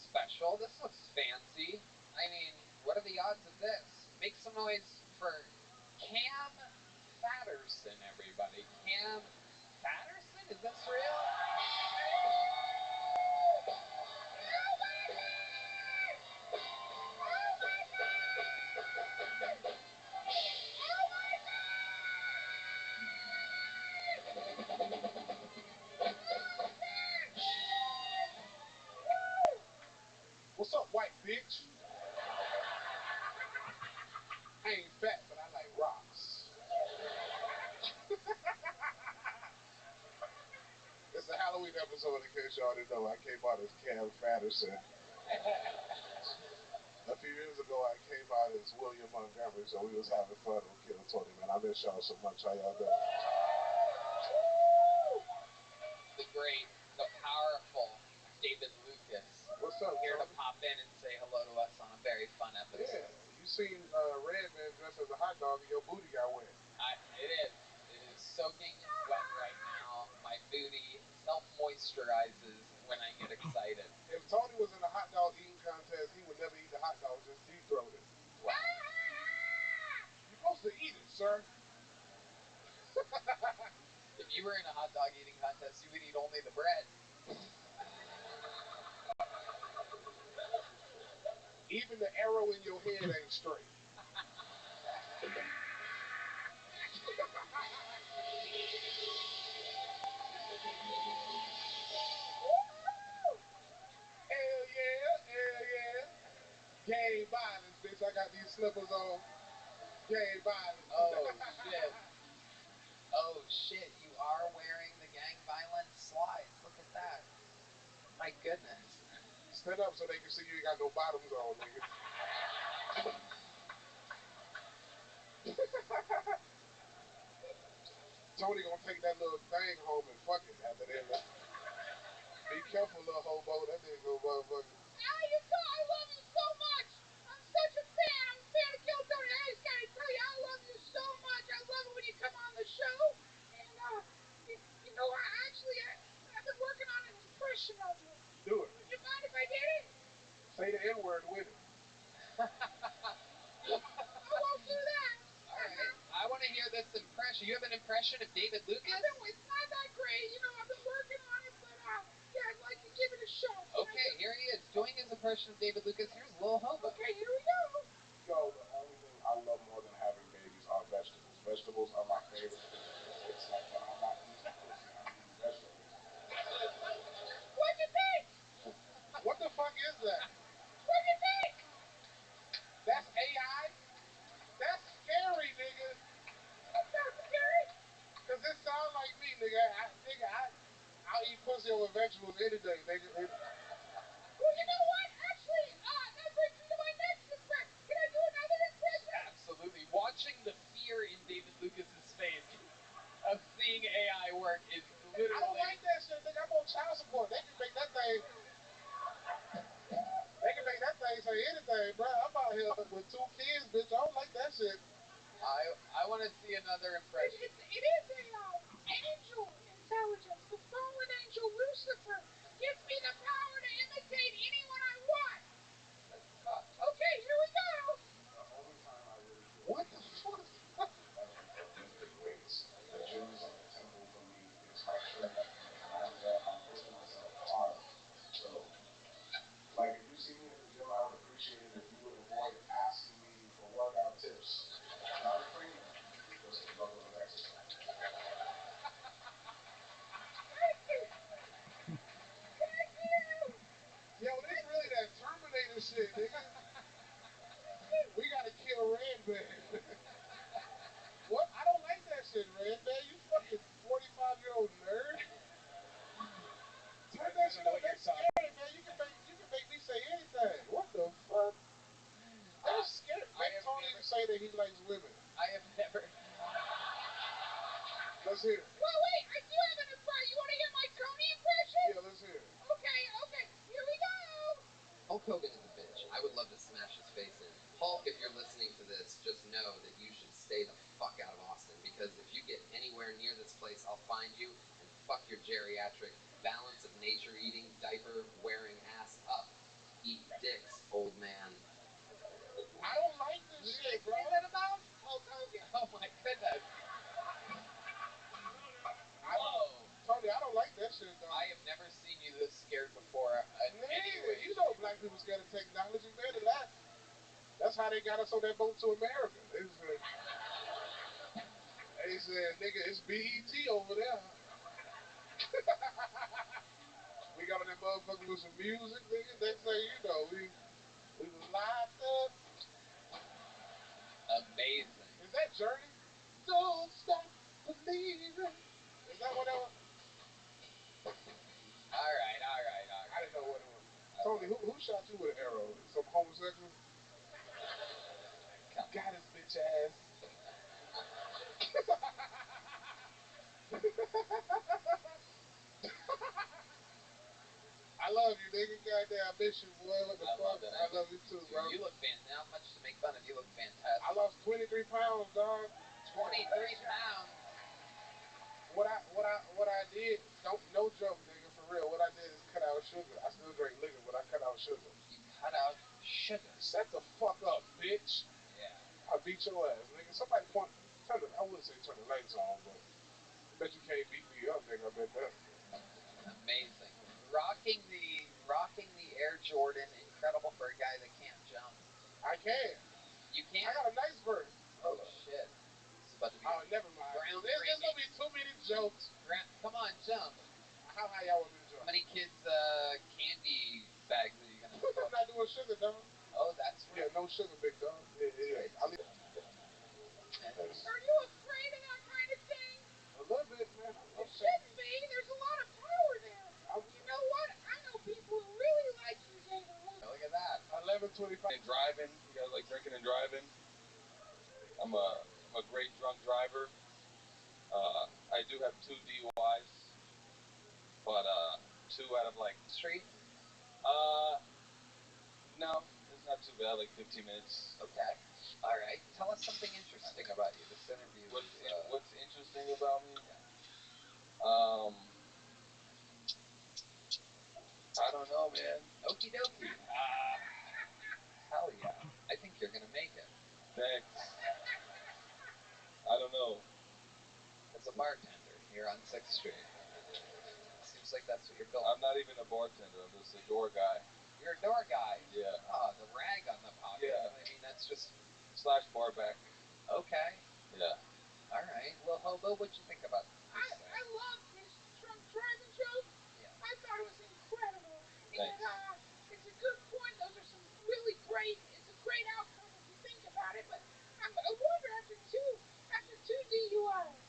special. This looks fancy. I mean, what are the odds of this? Make some noise for Cam Patterson, everybody. Cam Patterson? Is this real? What's up, white bitch? I ain't fat, but I like rocks. It's a Halloween episode, in case y'all didn't know. I came out as Cam Patterson. A few years ago, I came out as William Montgomery, so we was having fun on Kill Tony, man. I miss y'all so much. How y'all doing? The great, the powerful David Lucas. What's up, Here Tony? to pop in and say hello to us on a very fun episode. Yeah, you seen Red Man dressed as a hot dog and your booty got wet. It is. It is soaking wet right now. My booty self-moisturizes when I get excited. If Tony was in a hot dog eating contest, he would never eat the hot dog, just deep throat it. Wow. You're supposed to eat it, sir. If you were in a hot dog eating contest, you would eat only the bread. Even the arrow in your head ain't straight. Hell yeah. Gang violence, bitch. I got these slippers on. Gang violence. Oh, shit. Oh, shit. You are wearing the gang violence slides. Look at that. My goodness. Stand up so they can see you ain't got no bottoms on, nigga. Tony gonna take that little thing home and fuck it after that. Be careful, little hobo. That nigga motherfucker. I love you so much. I'm such a fan. I'm a fan of Kill Tony. I just gotta tell you, I love you so much. I love it when you come on the show. And you know, I've been working on an impression of you. Do it. Would you mind if I did it? Say the N-word with it. I won't do that. All right. I want to hear this impression. You have an impression of David Lucas? It's not that great. I've been working on it, but yeah, I'd like to give it a shot. Okay, here he is doing his impression of David Lucas. Here's Lil Hobo. Okay, here we go. Yo, the only thing I love more than having babies are vegetables. Vegetables are my favorite thing. It's like when I'm not eating pussy, I'm eating vegetables. What'd you think? What the fuck is that? What'd you think? That's AI? That's scary, nigga. That's not scary. Cause it sound like me, nigga. I'll eat pussy over vegetables any day, nigga. Well, you know what? Actually, that brings me to my next impression. Can I do another impression? Absolutely. Watching the fear in David Lucas's face of seeing AI work is literally... I don't like that shit, nigga. I'm on child support. They can make that thing say anything, bro. I'm out here with 2 kids, bitch. I don't like that shit. I want to see another impression. It is a angel intelligence. The fallen angel Lucifer gives me the power to imitate anyone I want. Okay, here we go. The only time I really feel What the fuck? lifting weights. The gym is like a temple for me. It's my church. And after that, I'm pushing myself hard. So, like, if you see me in the gym, I would appreciate it if you would avoid asking me for workout tips. Not a trainer, just a level of exercise. Thank you. Thank you. Yo, this really that Terminator shit, nigga. We gotta kill Red Man. What? I don't like that shit, Red Man. You fucking 45-year-old nerd. Turn that shit on. That's scary, man. You can make me say anything. What the fuck? That's scary. Make Tony say that he likes women. I have never... Let's hear it. Well, wait, I do have an impression. You want to hear my Tony impression? Yeah, let's hear it. Okay, here we go. Hulk Hogan is a bitch. I would love to smash his face in. Hulk, if you're listening to this, just know that you should stay the fuck out of Austin, because if you get anywhere near this place, I'll find you and fuck your geriatric, balance of nature eating, diaper wearing ass up. Eat dicks, old man. I don't like this shit, bro. Say that about Hulk Hogan? Oh my goodness. Tony, I don't like that shit, though. I have never seen you this scared before. Anyway, you know black people scared of technology, man. That's how they got us on that boat to America. They said, nigga, it's BET over there. We got on that motherfucker with some music, nigga. Next thing you know, we locked up. Amazing. Is that Journey? Don't stop believing. Is that what that was? All right. I didn't know what it was. Tony, who shot you with an arrow? Some homosexual? Got his bitch ass. I love you, nigga. Goddamn, I miss you, boy. What the fuck? I love you too, bro. You look not much to make fun of. You look fantastic. I lost 23 pounds, dog. 23 pounds. What I did, no joke, nigga, for real. What I did is cut out sugar. I still drink liquor, but I cut out sugar. You cut out sugar? Shut the fuck up, bitch. Yeah. I'll beat your ass, nigga. Somebody I wouldn't say turn the lights on, but I bet you can't beat me up, nigga. I bet that. Amazing. Rocking the Air Jordan, incredible for a guy that can't jump. I can. You can? I got a nice verse. Oh shit. This is about to be never mind. There's gonna be too many jokes. Come on, jump. How high y'all want me to jump? How many kids' candy bags are you gonna I'm not doing sugar, dog. Oh, that's right. Yeah, no sugar, big dog. Yeah. Are you afraid of that kind of thing? A little bit, man. You shouldn't be. There's a lot of power there. You know what? I know people who really like you, David. Look at that. 11:25. Driving, you guys like drinking and driving? I'm a great drunk driver. I do have 2 DUIs, but 2 out of like Street? No, it's not too bad. Like 15 minutes. Okay. All right. Tell us something interesting about you. This interview. What's interesting about me? Yeah. I don't know, man. Okie dokie. Hell yeah. I think you're gonna make it. Thanks. I don't know. As a bartender here on 6th Street. Seems like that's what you're built. I'm not even a bartender. I'm just a door guy. You're a door guy. Yeah. Oh, the rag on the pocket. Yeah. I mean, that's just... / bar back. Okay. Yeah. All right. Well, Hobo, what'd you think about this? I love this drunk driving joke. Yeah. I thought it was incredible. Thanks. And it's a good point. Those are some really great. It's a great outcome if you think about it. But I wonder after two DUIs.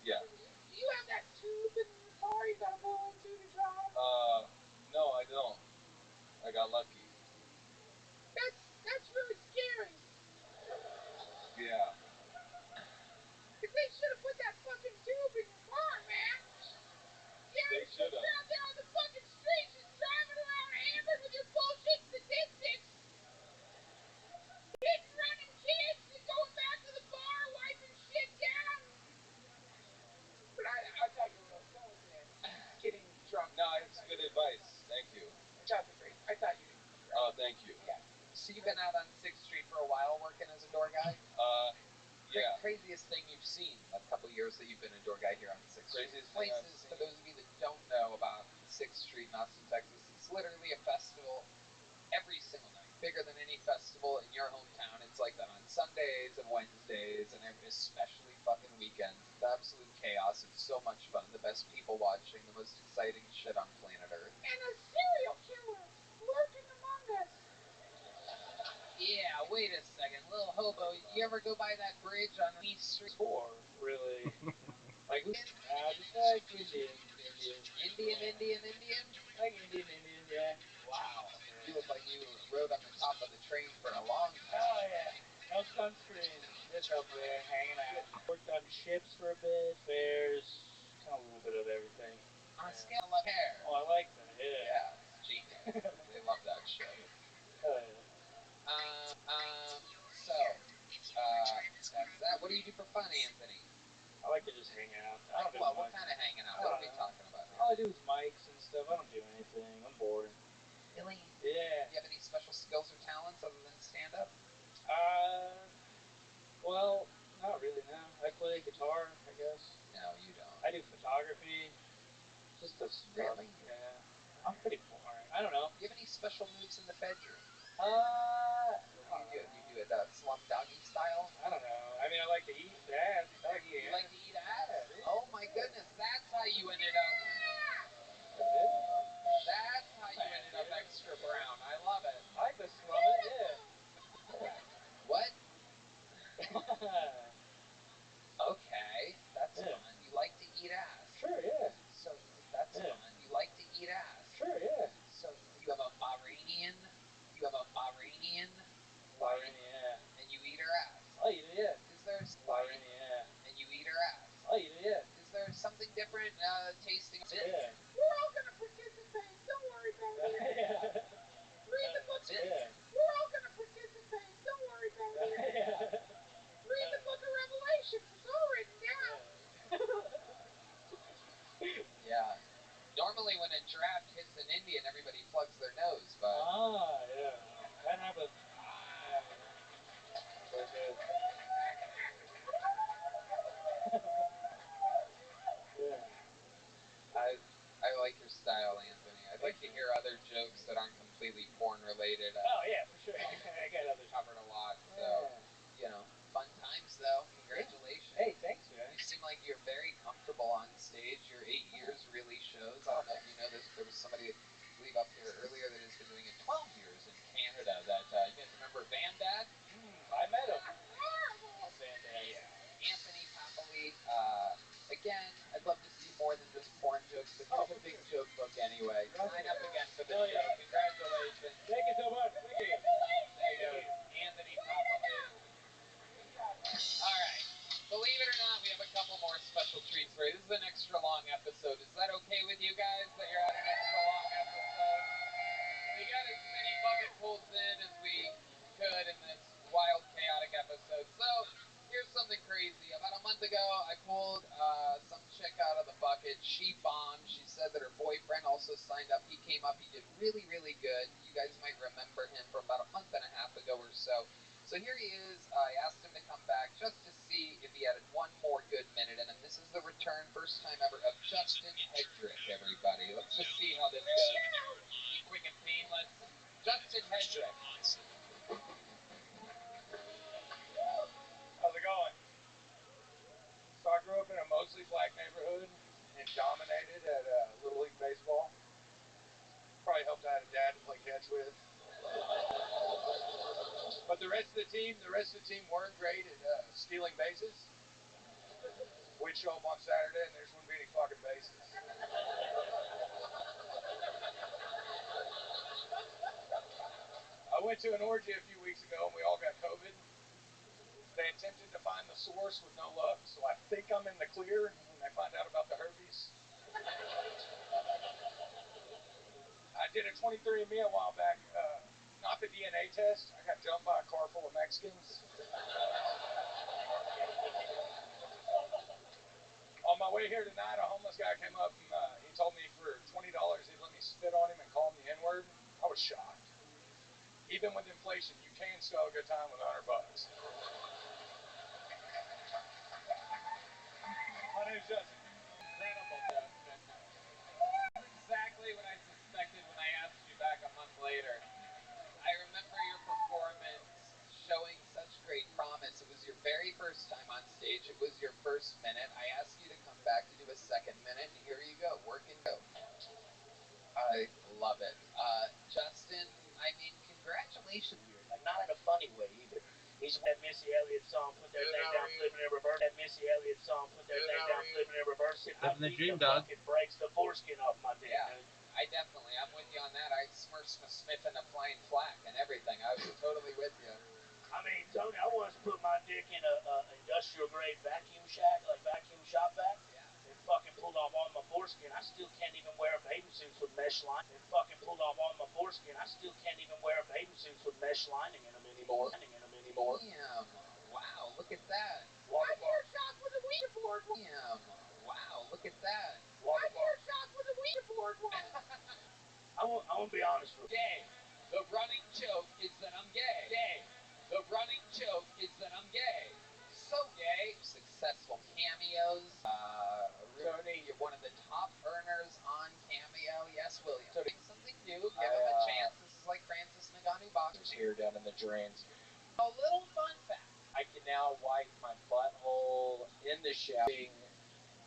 Yeah. Do you have that tube in your car you gotta blow into to drive? No, I don't. I got lucky. That's really scary. Yeah. They should have put that fucking tube in your car, man. Yeah, They should have. You're out there on the fucking street just driving around hammered with your bullshit statistics. Hitting, running kids and going back to the bar, wiping shit down. But I thought you were done with that. Getting drunk. No, it's good advice. Thank you. That's great. I thought you did great. Oh, thank you. Yeah. So you've been out on 6th Street for a while working as a door guy? Yeah. Craziest thing you've seen a couple years that you've been a door guy here on 6th Street? Craziest thing I've Places, seen. for those of you that don't know about 6th Street in Austin, Texas, it's literally a festival every single night. Bigger than any festival in your hometown. It's like that on Sundays and Wednesdays and especially fucking weekends. It's absolute chaos. It's so much fun. The best people watching, the most exciting shit on planet Earth. And a serial killer lurking among us. Yeah, wait a second. Little Hobo, you ever go by that bridge on East Street? Tour, really. Like, Just like Indian. Indian? Like Indian, yeah. Wow. You look like you rode on the top of the train for a long time. Oh, yeah. No sunscreen. Just over there hanging out. Worked on ships for a bit, fairs, kind of a little bit of everything. On a scale of hair. Oh, I like that, yeah. Yeah, it's genius. They love that shit. Oh, yeah. That's that. What do you do for fun, Anthony? I like to just hang out. I don't do What much. kind of hanging out? I What are don't we know. talking about here? All I do is mics and stuff. I don't do anything. I'm bored. Really? Yeah. Do you have any special skills or talents other than stand-up? Well, not really, no. I play guitar, I guess. No, you don't. I do photography. Just the stuff. Really? Yeah. I'm pretty boring. I don't know. Do you have any special moves in the bedroom? What do you do it slum doggy style? I don't know. I mean, I like to eat ass. I like to eat You ass. like to eat ass? Yeah, Oh my goodness, that's how you ended up. That's it. That's how you ended up extra brown. I love it. I like to slum it, yeah. What? Yeah. Okay, that's fun. You like to eat ass. Sure, yeah. So that's fun. You like to eat ass. Sure, yeah. So you have a Bahrainian. You have a Bahrainian. Bahraini, yeah. And you eat her ass. I'll eat it, yeah. Is there Bahraini, yeah. and you eat her ass? I'll eat it, yeah. Is there something different tasting? Yeah. We're all gonna participate. Don't worry, baby. Yeah. Read the book. Yeah. We're all gonna participate. Don't worry, baby. Yeah. Read the book of Revelations. It's all written down. Yeah. Normally, when a draft hits an Indian, everybody plugs their nose, but Yeah. That happens. Very good. Yeah. I like your style, Anthony. I'd like to hear other jokes that aren't completely porn related. Oh, yeah, for sure. I got others. Covered a lot, so Yeah. fun times though. Congratulations. Hey, thanks, man. You seem like you're very comfortable on stage. Your 8 years really shows. I don't know if you know this. There was somebody, I believe, up here earlier that has been doing it 12 years in Canada. That you guys remember Van Dad? I met him. Yeah. Anthony Papali. Again, I'd love to see more than just porn jokes, but here's a big joke book anyway. Sign up again for the show. Congratulations. Thank you so much. Thank you. There you go. Anthony Papali. All right. Believe it or not, we have a couple more special treats for you. This is an extra long episode. Is that okay with you guys that you're at an extra long episode? We got as many bucket pulls in as we could in this wild, chaotic episode. So, here's something crazy. About a month ago, I pulled some chick out of the bucket. She bombed. She said that her boyfriend also signed up. He came up. He did really, really good. You guys might remember him from about a month and a half ago or so. So here he is. I asked him to come back just to see if he had one more good minute in him. This is the return, first time ever, of Justin Hedrick, everybody. Let's just see how this goes. Be quick and painless. Justin Hedrick. How's it going? So I grew up in a mostly black neighborhood and dominated at Little League Baseball. Probably helped I had a dad to play catch with. But the rest of the team weren't great at stealing bases. We'd show up on Saturday and there just wouldn't be any fucking bases. I went to an orgy a few weeks ago and we all got COVID. They attempted to find the source with no luck, so I think I'm in the clear when they find out about the herpes. I did a 23andMe a while back, not the DNA test. I got jumped by a car full of Mexicans. On my way here tonight, a homeless guy came up and he told me for $20 he'd let me spit on him and call him the N-word. I was shocked. Even with inflation, you can still have a good time with $100. My name's Justin. Incredible, Justin. Exactly what I suspected when I asked you back a month later. I remember your performance showing such great promise. It was your very first time on stage. It was your first minute. I asked you to come back to do a second minute, and here you go. Working go. I love it. Justin, I mean, congratulations. Like, not in a funny way either. He's that Missy Elliott song, put that thing down, flipping in reverse. That Missy Elliott song, put that thing down, flipping in reverse. Living the dream, dog. It breaks the foreskin off my dick, Yeah. dude. I'm with you on that. I smirched my sniff in a flying flack and everything. I was totally with you. I mean, Tony, I once put my dick in a industrial grade vacuum shack, like vacuum shop vac. Yeah. It fucking pulled off all my foreskin. I still can't even wear bathing suits with mesh lining. It fucking pulled off all my foreskin. I still can't even wear bathing suits with mesh lining in them anymore. Damn. Wow, look at that. My dear shot with a Ouija board. Damn. Wow, look at that. My dear shot with a Ouija board. I want to be honest with you. Gay. The running joke is that I'm gay. Gay. The running joke is that I'm gay. So gay. Successful cameos. Tony, you're one of the top earners on Cameo. Yes, William. So something new. Give him a chance. This is like Francis Ngannou boxing. Here down in the drains. A little fun fact. I can now wipe my butthole in the shower.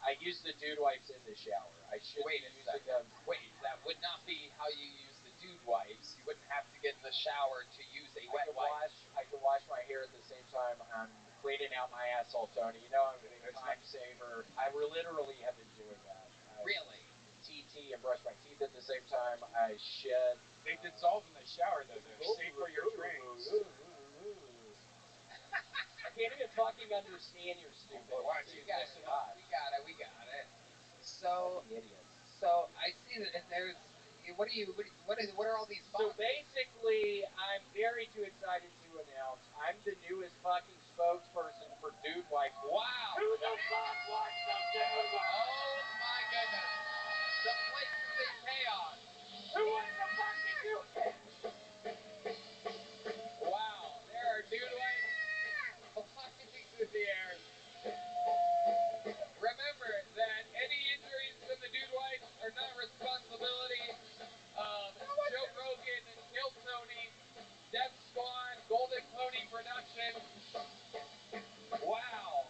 I use the dude wipes in the shower. I should Wait be a using second. them. Wait, that would not be how you use the dude wipes. You wouldn't have to get in the shower to use a wet wipe. I can wash my hair at the same time I'm cleaning out my asshole, Tony. You know I'm a big time saver. I literally have been doing that. Really? TT and brush my teeth at the same time. I shed. They dissolve in the shower though. They're safe for your drinks. I can't even fucking understand your stupid. Why don't you guys? We got it. So idiots. So I see that there's. What are all these? So basically, I'm very too excited to announce I'm the newest fucking spokesperson for Dude Wipe. Wow! Who the fuck wants some dude wipe? Oh my goodness! The place is in chaos. Who wants some fucking dude wipe? Wow! There are dude wipes flying through the air. Remember that any injuries from the dude wipes are not responsibility of Joe Rogan, Kill Tony, Death Squad, Golden Pony Production. Wow.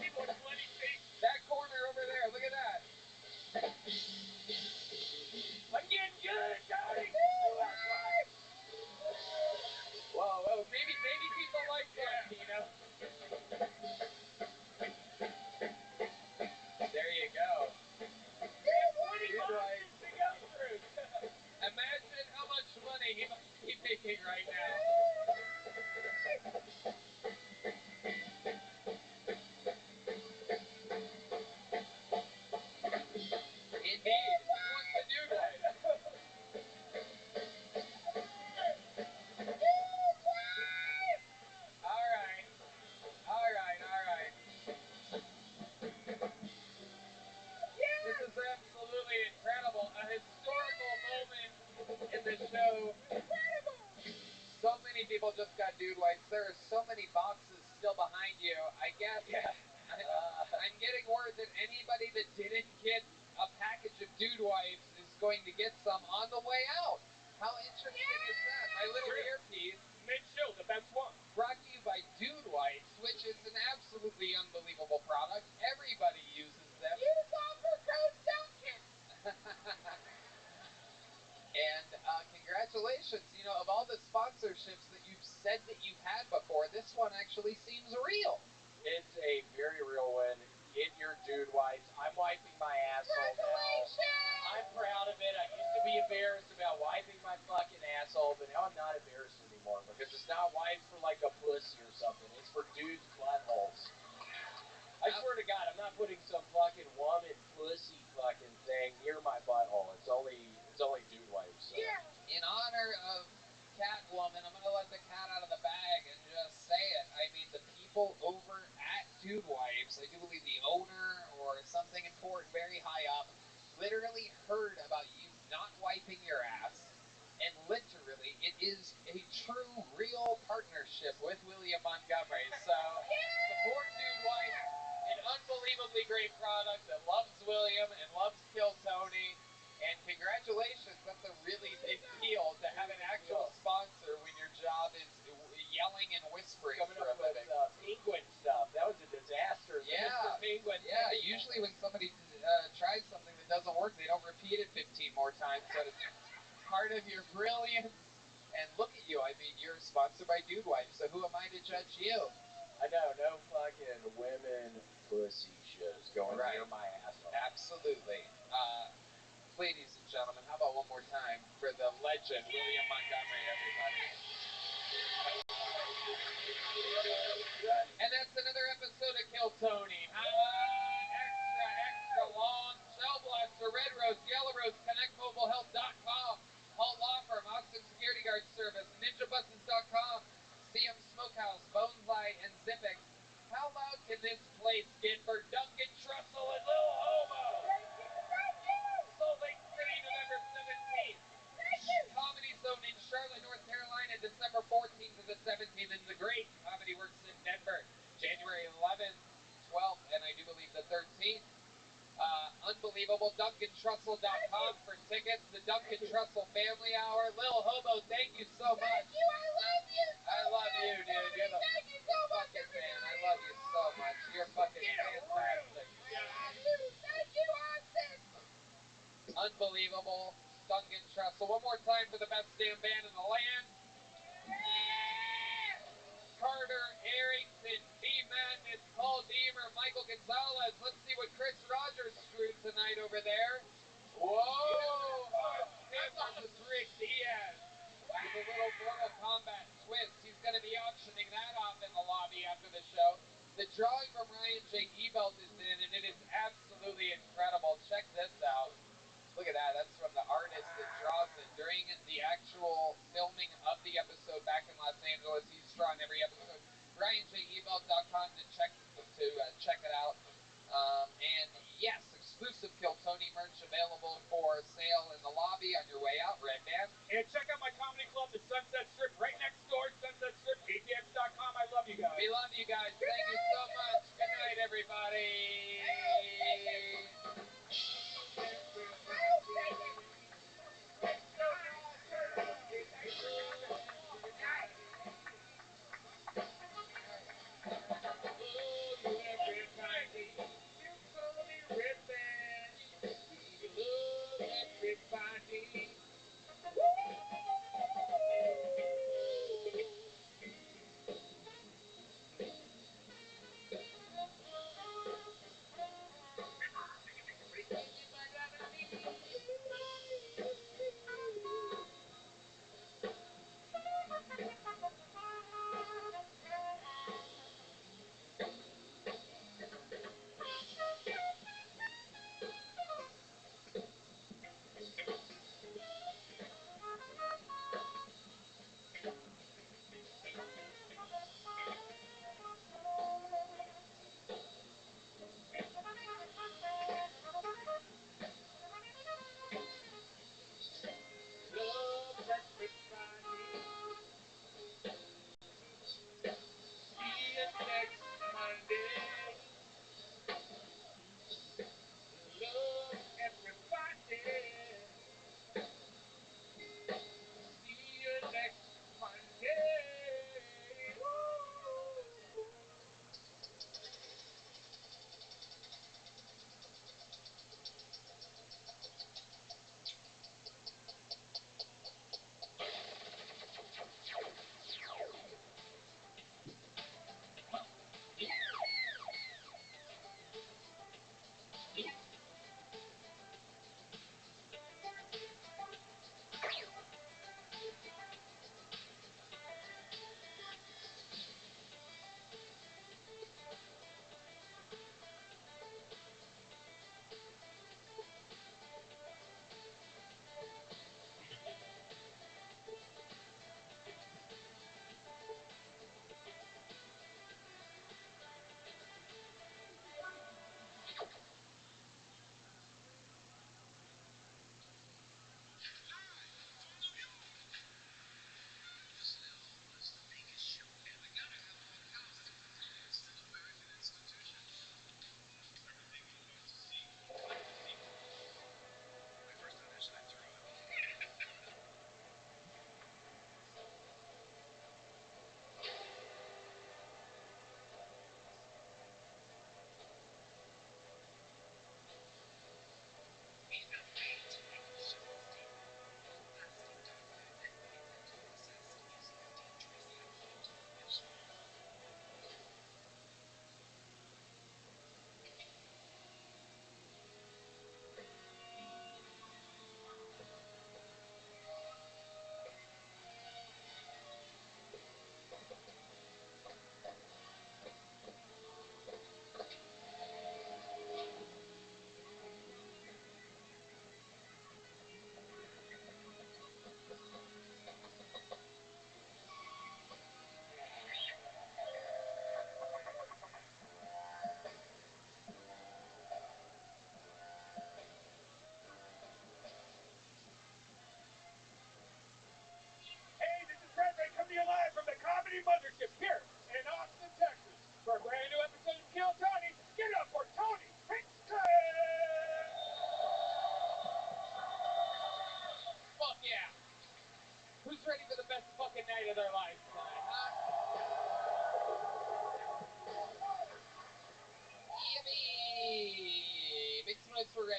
people in sweaty states. That corner over there, look at that. I'm getting good, Tony. Whoa, maybe people like Tarantino. There you go. Dude, like, to go through. Imagine how much money he must be making right now. Indeed. Who wants a dude wife? All right. This is absolutely incredible. A historical moment in the show. So many people just got dude wipes. There are so many boxes still behind you. I guess I'm getting word that anybody that didn't get a package of dude wipes is going to get some on the way out. How interesting is that? My little earpiece. Mid-show, the best one. Brought to you by Dude Wipes, which is an absolutely unbelievable product. Everybody uses them. Use offer code Duncan. And congratulations. You know, of all the sponsorships that you've said that you've had before, this one actually seems real. It's a very real one. Get your dude wipes. I'm wiping my asshole now. I'm proud of it. I used to be embarrassed about wiping my fucking asshole, but now I'm not embarrassed anymore because it's not wipes for like a pussy or something. It's for dudes' buttholes. I swear to God, I'm not putting some fucking woman pussy fucking thing near my butthole. It's only dude wipes. So. Yeah. In honor of Catwoman, I'm going to let the cat out of the bag and just say it. I mean, the people over at Dude Wipes, I do believe the owner or something important very high up, literally heard about you not wiping your ass. And literally, it is a true, real partnership with William Montgomery. So, support Dude Wipes, an unbelievably great product that loves William and loves Kill Tony. And congratulations, that's a really big deal to have an actual sponsor when your job is yelling and whispering Coming for a up with living. penguin stuff. That was a disaster. Yeah. Mr. Penguin. Yeah, usually when somebody tries something that doesn't work, they don't repeat it 15 more times. That is part of your brilliance. And look at you. I mean, you're sponsored by Dude Wipes, so who am I to judge you? I know, no fucking women pussy shows going near my asshole. Absolutely. Ladies and gentlemen, how about one more time for the legend, William Montgomery, everybody. And that's another episode of Kill Tony. Extra long. Shell Blaster, Red Rose, Yellow Rose, ConnectMobileHealth.com, Hall Law Firm, Austin Security Guard Service, NinjaBuses.com, CM Smokehouse, Bonsai, and Zippix. How loud can this place get for Duncan Trussell and Lil Hobo? Salt Lake City, November 17th. Comedy Zone in Charlotte, North Carolina, December 14th to the 17th. And the Great Comedy Works in Denver, January 11th, 12th, and I do believe the 13th. Unbelievable. DuncanTrussell.com for tickets. The Duncan Trussell Family Hour. Lil Hobo, thank you so much. Thank you. I love you. I love you, dude. You're the Thank you so much, fucking man. I everybody. love you so much. You're fucking fantastic. I love you. Thank you, Austin. Unbelievable. Duncan Trussell. One more time for the best damn band in the land. Carter Arrington, Team Madness, Paul Deemer, Michael Gonzalez. Let's see what Chris Rogers screwed tonight over there. Whoa! Him versus Rick Diaz. With a little Mortal Kombat twist. He's going to be auctioning that off in the lobby after the show. The drawing from Ryan J. Ebelt is in, and it is absolutely incredible. Check this out. Look at that. That's from the artist that draws it. During the actual filming of the episode back in Los Angeles, he's drawn every episode. RyanJEbelt.com to check it out. And yes, exclusive Kill Tony merch available for sale in the lobby on your way out, Red Man. And check out my comedy club, the Sunset Strip, right next door, Sunset Strip, ATX.com. I love you guys. We love you guys. Thank you so much. Good night, everybody. Every time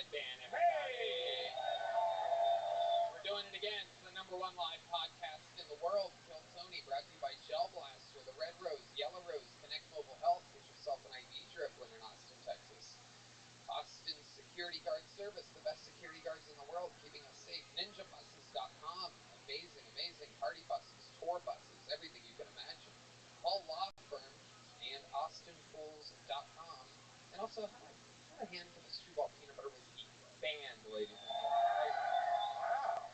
Red Band, everybody. We're doing it again. It's the #1 live podcast in the world. Kill Tony, brought to you by Shell Blaster, the Red Rose, Yellow Rose, Connect Mobile Health. Get yourself an ID drip when in Austin, Texas. Austin Security Guard Service, the best security guards in the world, keeping us safe. NinjaBuses.com, amazing, amazing party buses, tour buses, everything you can imagine. Hall Law Firm and AustinFools.com. And also, have a hand for the Screwball Peanut Butter Whiskey band, ladies and gentlemen.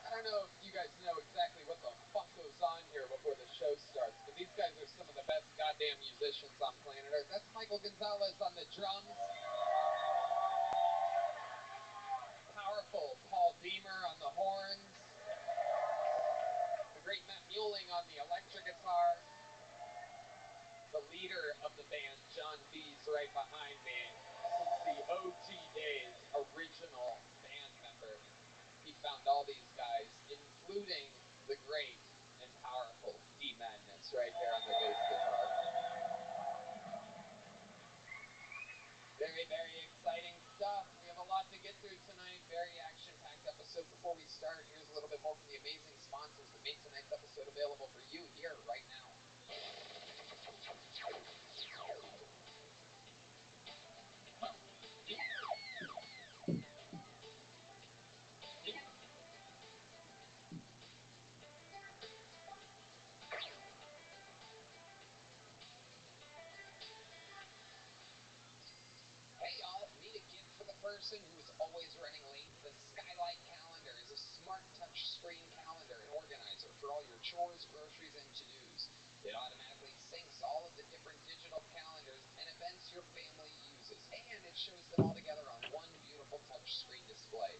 I don't know if you guys know exactly what the fuck goes on here before the show starts, but these guys are some of the best goddamn musicians on planet Earth. That's Michael Gonzalez on the drums. Powerful Paul Deemer on the horns. The great Matt Mueling on the electric guitar. The leader of the band, John B's right behind me. Since the OG days, original band member. He found all these guys, including the great and powerful D Madness right there on the bass guitar. Very, very exciting stuff. We have a lot to get through tonight. Very action-packed episode. Before we start, here's a little bit more from the amazing sponsors that made tonight's episode available for you here right now. Hey y'all, need a gift for the person who is always running late? The Skylight Calendar is a smart touchscreen calendar and organizer for all your chores, groceries, and to-dos. It automatically syncs all of the different digital calendars and events your family uses, and it shows them all together on one beautiful touchscreen display.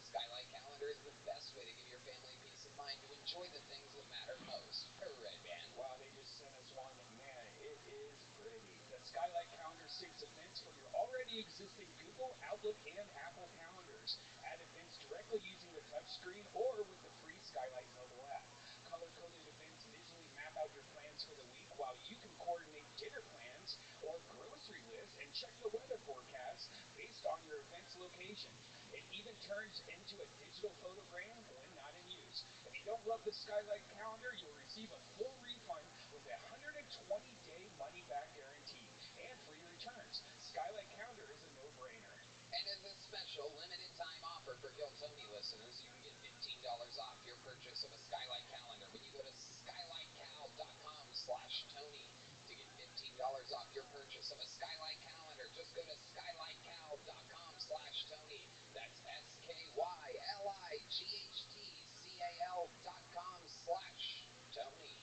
Skylight Calendar is the best way to give your family peace of mind to enjoy the things that matter most. Red Band. Wow, they just sent us one, man, it is pretty. The Skylight Calendar syncs events from your already existing Google, Outlook, and Apple calendars. Add events directly using the touchscreen or with the free Skylight mobile app. Color-coded events visually map out your plans for the week, while you can coordinate dinner plans or grocery lists and check the weather forecast based on your event's location. It even turns into a digital photogram when not in use. If you don't love the Skylight Calendar, you'll receive a full refund with a 120-day money-back guarantee and free returns. Skylight Calendar is a no-brainer. And as a special limited-time offer for Kill Tony listeners, you can get $15 off your purchase of a Skylight Calendar when you go to skylightcal.com/Tony. To get $15 off your purchase of a Skylight Calendar, just go to skylightcal.com/Tony. That's skylightcal.com/Tony.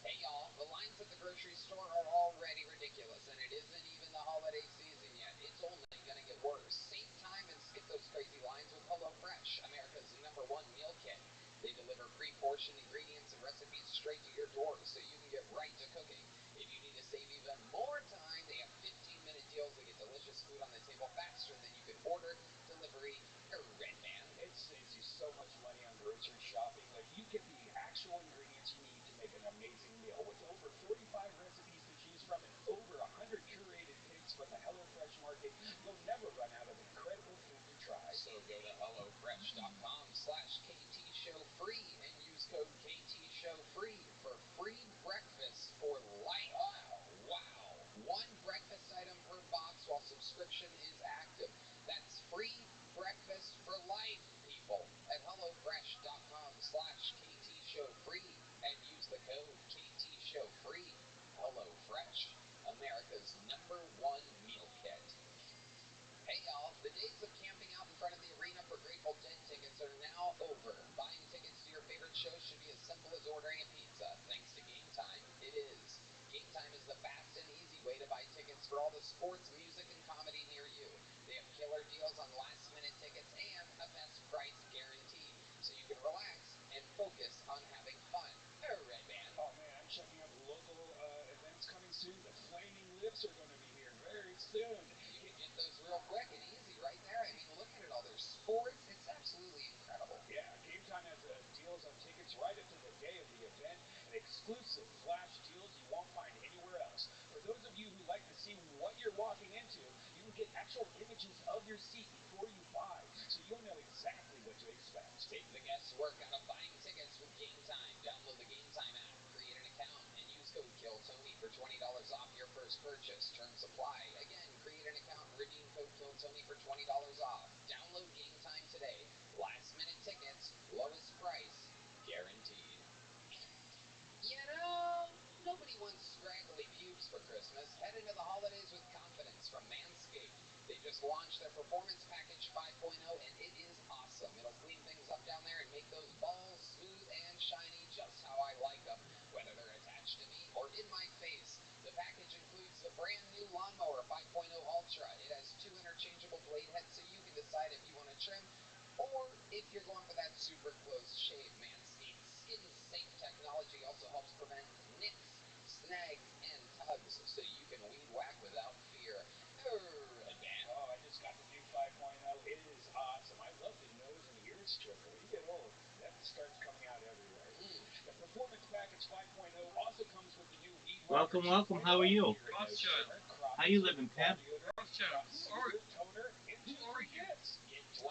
Hey y'all, the lines at the grocery store are already ridiculous, and it isn't even the holiday season yet. It's only gonna get worse. Save time and skip those crazy lines with HelloFresh, America's #1 meal kit. They deliver pre-portioned ingredients and recipes straight to your door so you can get right to cooking. If you need to save even more time, they have 15-minute deals to get delicious food on the table faster than you can order, delivery, or Red Band. It saves you so much money on grocery shopping. Like, you get the actual ingredients you need to make an amazing meal. With over 45 recipes to choose from and over 100 curated picks from the HelloFresh market, you'll never run out of incredible food to try. So go to HelloFresh.com/KTShowFree and use code KTShowFree for free breakfast for life. Wow. One breakfast item per box while subscription is active. That's free breakfast for life, people, at HelloFresh.com/KTShowFree and use the code KTShowFree. HelloFresh, America's #1 meal kit. Hey y'all, the days of camping out in front of the arena for Grateful Dead tickets are now over. Buying tickets to your favorite shows should be as simple as ordering a pizza. Thanks to Game Time, it is. Game Time is the fast and easy way to buy tickets for all the sports, music, and comedy near you. They have killer deals on last-minute tickets and a best price guarantee, so you can relax and focus on having fun. Red Band. Oh man, I'm checking out the local events coming soon. The Flaming Lips are going to be here very soon. You can get those real quick and easy right there. I mean, look at it all. There's sports. It's absolutely incredible. Yeah, Game Time has deals on tickets right up to the day of the event and exclusive flash deals you won't find anywhere else. For those of you who like to see what you're walking into, you can get actual images of your seat before Terms apply. Again, create an account and redeem code KILLTONY for $20 off. Download Game Time today. Last minute tickets, lowest price, guaranteed. You know, nobody wants scraggly pubes for Christmas. Head into the holidays with confidence from Manscaped. They just launched their Performance Package 5.0, and it is awesome. It'll clean things up down there and make those balls smooth and shiny just how I like them, whether they're attached to me or in my face. The package includes the brand new Lawnmower 5.0 Ultra. It has 2 interchangeable blade heads so you can decide if you want to trim or if you're going for that super close shave. Manscaped skin-safe technology also helps prevent nicks, snags, and tugs so you can weed whack without fear. Dan. Oh, I just got the new 5.0. It is awesome. I love the nose and ear strip. When you get old, that starts coming out everywhere. The Performance Package 5.0 also comes with the new Weed Whacker. Welcome. How are you? Rothschild. How you living, Pam? Rothschild. Who are you?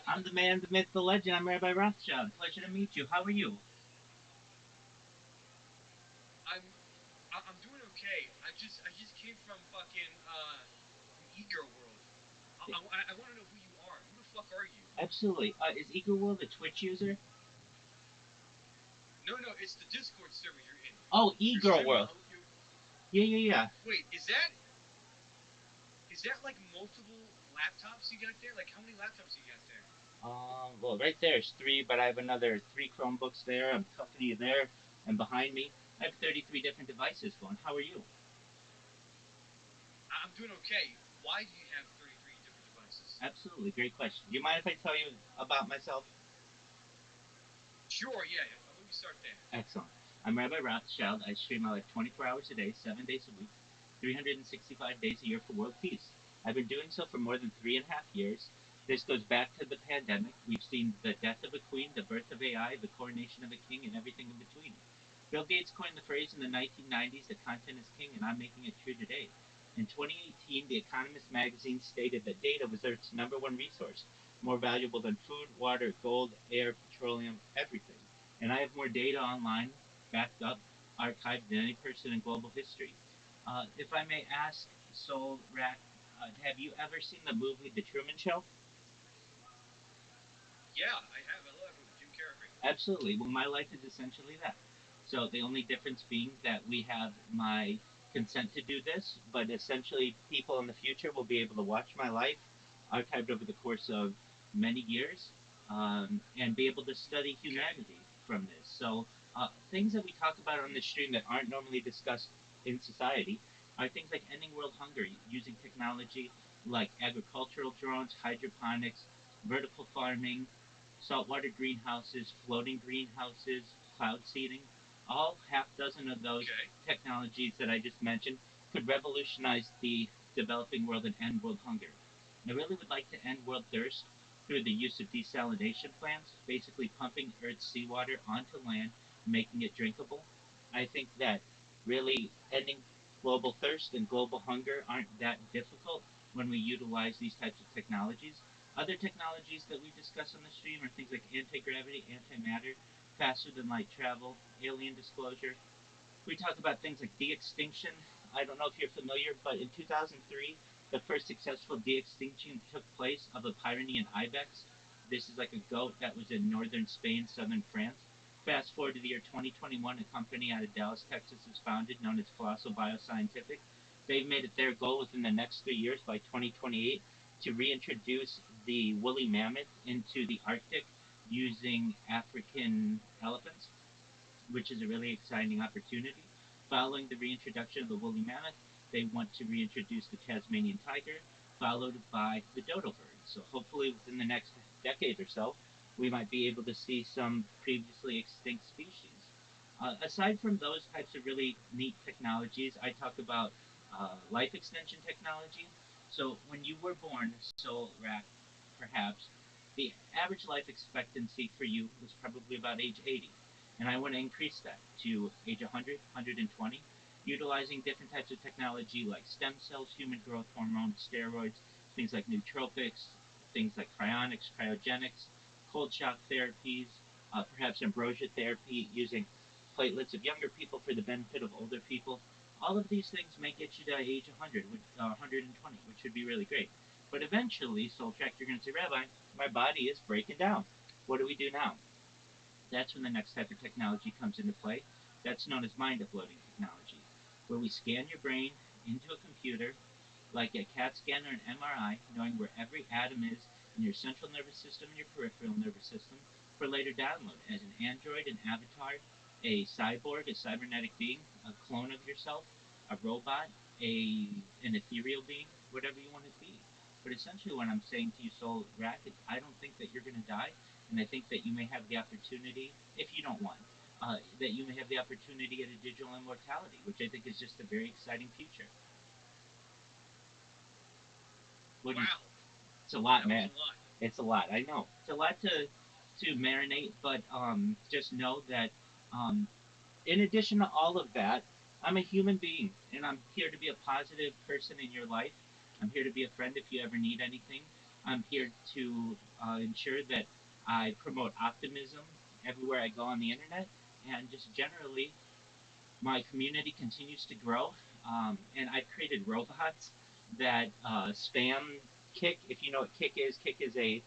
I'm the man, the myth, the legend. I'm Rabbi Rothschild. Pleasure to meet you. How are you? I'm doing okay. I just came from fucking from Ego World. I want to know who you are. Who the fuck are you? Absolutely. Is Ego World a Twitch user? No, it's the Discord server you're in. Oh, Ego World. Yeah. Wait, is that like multiple laptops you got there? Like how many laptops you got there? Well, right there is 3, but I have another 3 Chromebooks there. I'm talking to you there, and behind me, I have 33 different devices going. How are you? I'm doing okay. Why do you have 33 different devices? Absolutely, great question. Do you mind if I tell you about myself? Sure, yeah. Let me start there. Excellent. I'm Rabbi Rothschild. I stream my life 24 hours a day, 7 days a week, 365 days a year for world peace. I've been doing so for more than 3.5 years. This goes back to the pandemic. We've seen the death of a queen, the birth of AI, the coronation of a king, and everything in between. Bill Gates coined the phrase in the 1990s that content is king, and I'm making it true today. In 2018, The Economist magazine stated that data was Earth's #1 resource, more valuable than food, water, gold, air, petroleum, everything. And I have more data online, backed up, archived than any person in global history. If I may ask, Soul Rat, have you ever seen the movie The Truman Show? Yeah, I have. I love that movie. Jim Carrey. Absolutely. Well, my life is essentially that. So the only difference being that we have my consent to do this, but essentially people in the future will be able to watch my life archived over the course of many years, and be able to study humanity from this. So things that we talk about on this stream that aren't normally discussed in society are things like ending world hunger using technology like agricultural drones, hydroponics, vertical farming, saltwater greenhouses, floating greenhouses, cloud seeding. All half dozen of those technologies that I just mentioned could revolutionize the developing world and end world hunger. I really would like to end world thirst through the use of desalination plants, basically pumping Earth's seawater onto land, making it drinkable. I think that really ending global thirst and global hunger aren't that difficult when we utilize these types of technologies. Other technologies that we discuss on the stream are things like anti-gravity, antimatter, faster than light travel, alien disclosure. We talk about things like de-extinction. I don't know if you're familiar, but in 2003, the first successful de-extinction took place of a Pyrenean ibex. This is like a goat that was in northern Spain, southern France. Fast forward to the year 2021, a company out of Dallas, Texas is founded known as Colossal Bioscientific. They've made it their goal within the next 3 years, by 2028, to reintroduce the woolly mammoth into the Arctic using African elephants, which is a really exciting opportunity. Following the reintroduction of the woolly mammoth, they want to reintroduce the Tasmanian tiger, followed by the dodo bird. So hopefully within the next decade or so, we might be able to see some previously extinct species. Aside from those types of really neat technologies, I talk about life extension technology. So when you were born, Soul Rat, perhaps, the average life expectancy for you was probably about age 80. And I want to increase that to age 100, 120, utilizing different types of technology like stem cells, human growth hormone, steroids, things like nootropics, things like cryonics, cryogenics, cold shock therapies, perhaps ambrosia therapy using platelets of younger people for the benefit of older people. All of these things may get you to age 100, 120, which would be really great. But eventually, Soul Track, you're going to say, Rabbi, my body is breaking down. What do we do now? That's when the next type of technology comes into play. That's known as mind uploading technology, where we scan your brain into a computer like a CAT scan or an MRI, knowing where every atom is in your central nervous system and your peripheral nervous system for later download as an android, an avatar, a cyborg, a cybernetic being, a clone of yourself, a robot, an ethereal being, whatever you want to be. But essentially, what I'm saying to you, Soul Rack, is I don't think that you're going to die, and I think that you may have the opportunity, if you don't want, that you may have the opportunity at a digital immortality, which I think is just a very exciting future. What wow. It's a lot, man. A lot. It's a lot. I know. It's a lot to marinate, but just know that in addition to all of that, I'm a human being, and I'm here to be a positive person in your life. I'm here to be a friend if you ever need anything. I'm here to ensure that I promote optimism everywhere I go on the internet, and just generally, my community continues to grow. And I've created robots that spam Kick. If you know what Kick is a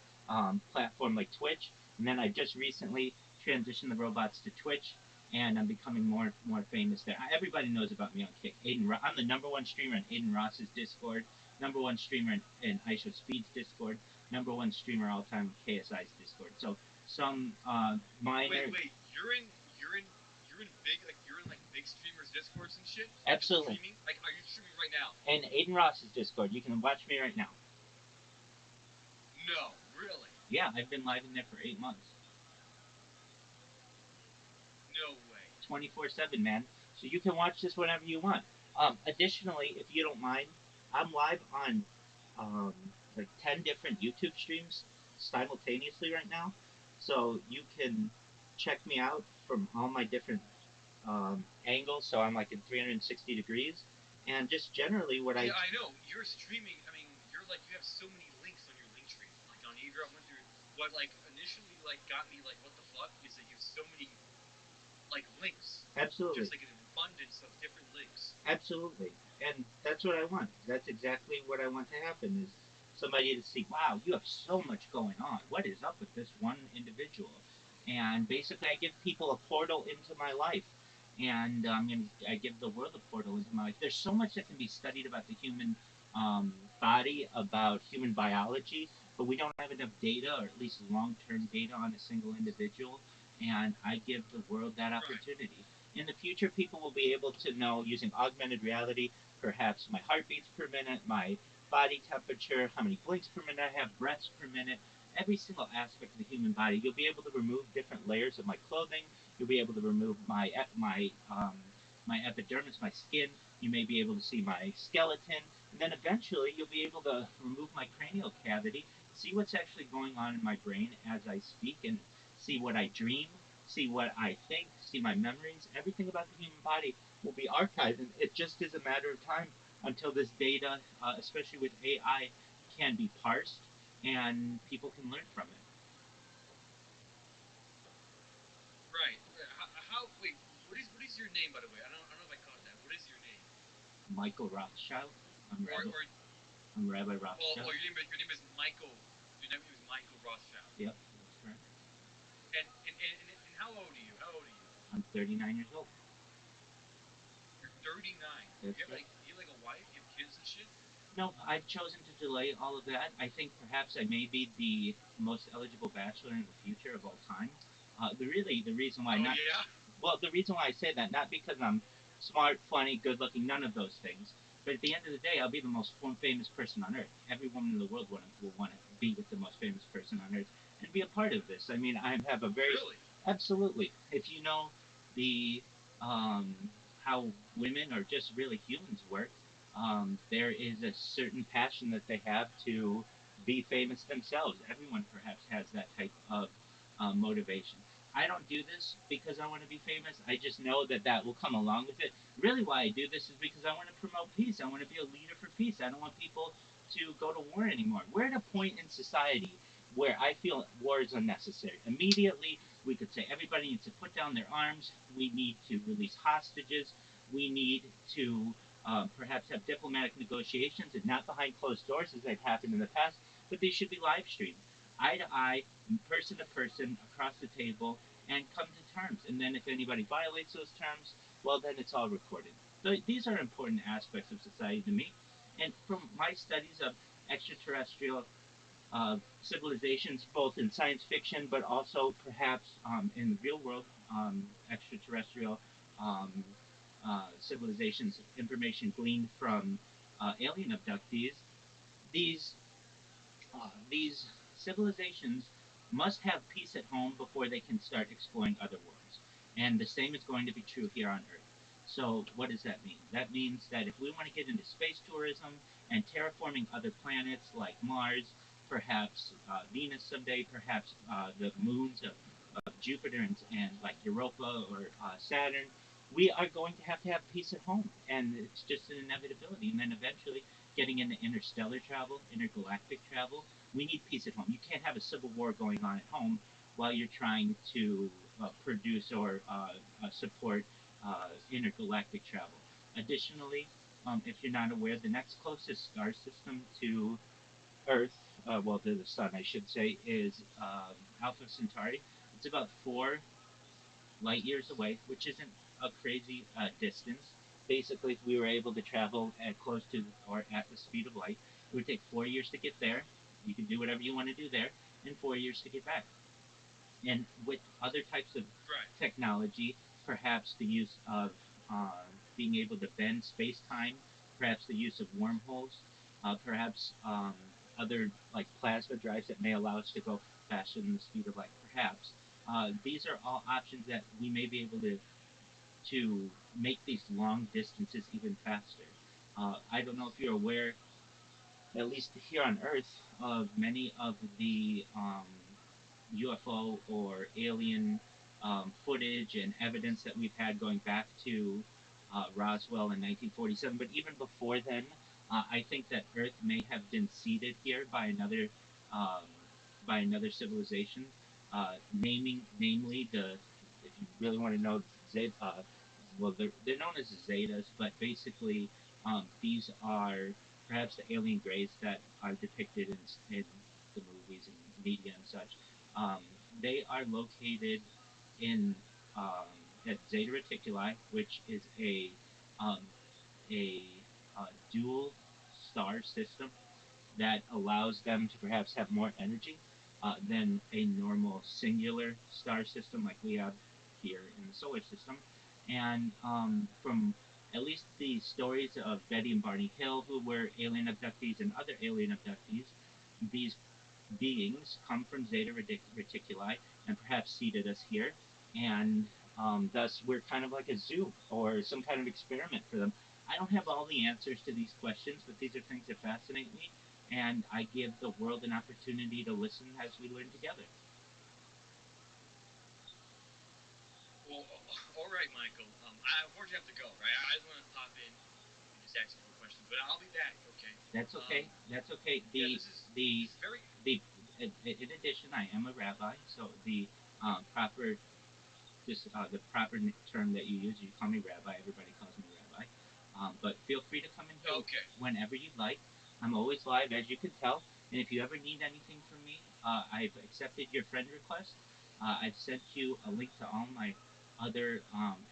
platform like Twitch. And then I just recently transitioned the robots to Twitch, and I'm becoming more famous there. Everybody knows about me on Kick. I'm the #1 streamer in Aiden Ross's Discord, #1 streamer in ISO Speed's Discord, #1 streamer all time in KSI's Discord. So some minor. Wait, you're in big streamers Discords and shit. Absolutely. Streaming? Like, are you streaming right now? And Aiden Ross's Discord. You can watch me right now. No, really? Yeah, I've been live in there for 8 months. No way. 24/7, man. So you can watch this whenever you want. Additionally, if you don't mind, I'm live on like 10 different YouTube streams simultaneously right now. So you can check me out from all my different angles. So I'm like in 360 degrees. And just generally what I know. You're streaming. I mean, you have so many links on your link tree. Like on Eager, I went through what initially got me what the fuck is that you have so many links. Absolutely. Just an abundance of different links. Absolutely. And that's what I want. That's exactly what I want to happen is somebody to see, wow, you have so much going on. What is up with this one individual? And basically I give people a portal into my life. And I give the world a portal into my life. There's so much that can be studied about the human body, about human biology, but we don't have enough data, or at least long-term data on a single individual. And I give the world that opportunity. Right. In the future, people will be able to know, using augmented reality, perhaps my heartbeats per minute, my body temperature, how many blinks per minute I have, breaths per minute, every single aspect of the human body. You'll be able to remove different layers of my clothing. You'll be able to remove my epidermis, my skin. You may be able to see my skeleton. And then eventually, you'll be able to remove my cranial cavity, see what's actually going on in my brain as I speak, and see what I dream, see what I think, see my memories. Everything about the human body will be archived, and it just is a matter of time until this data, especially with AI, can be parsed and people can learn from it. Right. Wait, what is your name, by the way? I don't know if I caught that. What is your name? Michael Rothschild. I'm Rabbi Rothschild. Your name is Michael. Your name is Michael Rothschild. Yep, that's correct. And how old are you? I'm 39 years old. You're 39. That's do you have a wife? You have kids and shit? No, I've chosen to delay all of that. I think perhaps I may be the most eligible bachelor in the future of all time. The reason why not. Yeah? Well, the reason why I say that, not because I'm smart, funny, good looking, none of those things. But at the end of the day, I'll be the most famous person on earth. Every woman in the world will want to be with the most famous person on earth and be a part of this. I mean, I have a very... Really? Absolutely. If you know the how women or just really humans work, there is a certain passion that they have to be famous themselves. Everyone perhaps has that type of motivation. I don't do this because I want to be famous. I just know that will come along with it. Really, why I do this is because I want to promote peace. I want to be a leader for peace. I don't want people to go to war anymore. We're at a point in society where I feel war is unnecessary. Immediately, we could say everybody needs to put down their arms. We need to release hostages. we need to perhaps have diplomatic negotiations and not behind closed doors as they've happened in the past, but they should be live streamed, eye to eye, person to person, across the table, and come to terms. And then if anybody violates those terms, well, then it's all recorded. So these are important aspects of society to me. And from my studies of extraterrestrial civilizations, both in science fiction, but also perhaps in the real world, extraterrestrial um, civilizations, information gleaned from alien abductees, these these civilizations must have peace at home before they can start exploring other worlds. And the same is going to be true here on Earth. So, what does that mean? That means that if we want to get into space tourism and terraforming other planets like Mars, perhaps Venus someday, perhaps the moons of Jupiter and like Europa or Saturn, we are going to have peace at home. And it's just an inevitability. And then eventually, getting into interstellar travel, intergalactic travel, we need peace at home. You can't have a civil war going on at home while you're trying to produce or support intergalactic travel. Additionally, if you're not aware, the next closest star system to Earth, well, to the sun, I should say, is Alpha Centauri. It's about 4 light years away, which isn't a crazy distance. Basically, if we were able to travel at close to or at the speed of light, it would take 4 years to get there. You can do whatever you want to do there, and 4 years to get back. And with other types of technology, perhaps the use of uh, being able to bend space time, perhaps the use of wormholes, perhaps other like plasma drives that may allow us to go faster than the speed of light, perhaps. These are all options that we may be able to make these long distances even faster. I don't know if you're aware, at least here on Earth, of many of the UFO or alien footage and evidence that we've had going back to Roswell in 1947. But even before then, I think that Earth may have been seeded here um, by another civilization. Namely, if you really want to know, Zeta, well, they're known as Zetas, but basically, these are perhaps the alien grays that are depicted in the movies and media and such. Um, they are located in at Zeta Reticuli, which is um, a dual star system that allows them to perhaps have more energy than a normal singular star system like we have here in the solar system. And from at least the stories of Betty and Barney Hill, who were alien abductees, and other alien abductees, these beings come from Zeta Reticuli and perhaps seeded us here. And thus, we're kind of like a zoo or some kind of experiment for them. I don't have all the answers to these questions, but these are things that fascinate me, and I give the world an opportunity to listen as we learn together. Well, all right, Michael. I unfortunately have to go. Right, I just want to pop in and just ask you a question, but I'll be back. Okay. That's okay. That's okay. Yeah, this is very. In addition, I am a rabbi, so proper the proper term that you use. You call me rabbi. Everybody calls me rabbi. But feel free to come in here Okay. whenever you'd like. I'm always live, as you can tell. And if you ever need anything from me, I've accepted your friend request. I've sent you a link to all my other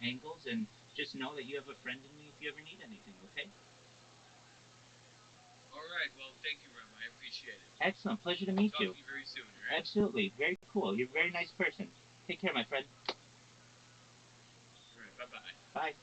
angles, and just know that you have a friend in me if you ever need anything. Okay? All right. Well, thank you, Rabbi. I appreciate it. Excellent. Pleasure to meet Talk you. to you very soon. All right. Absolutely. Very cool. You're a very nice person. Take care, my friend. All right. Bye bye. Bye.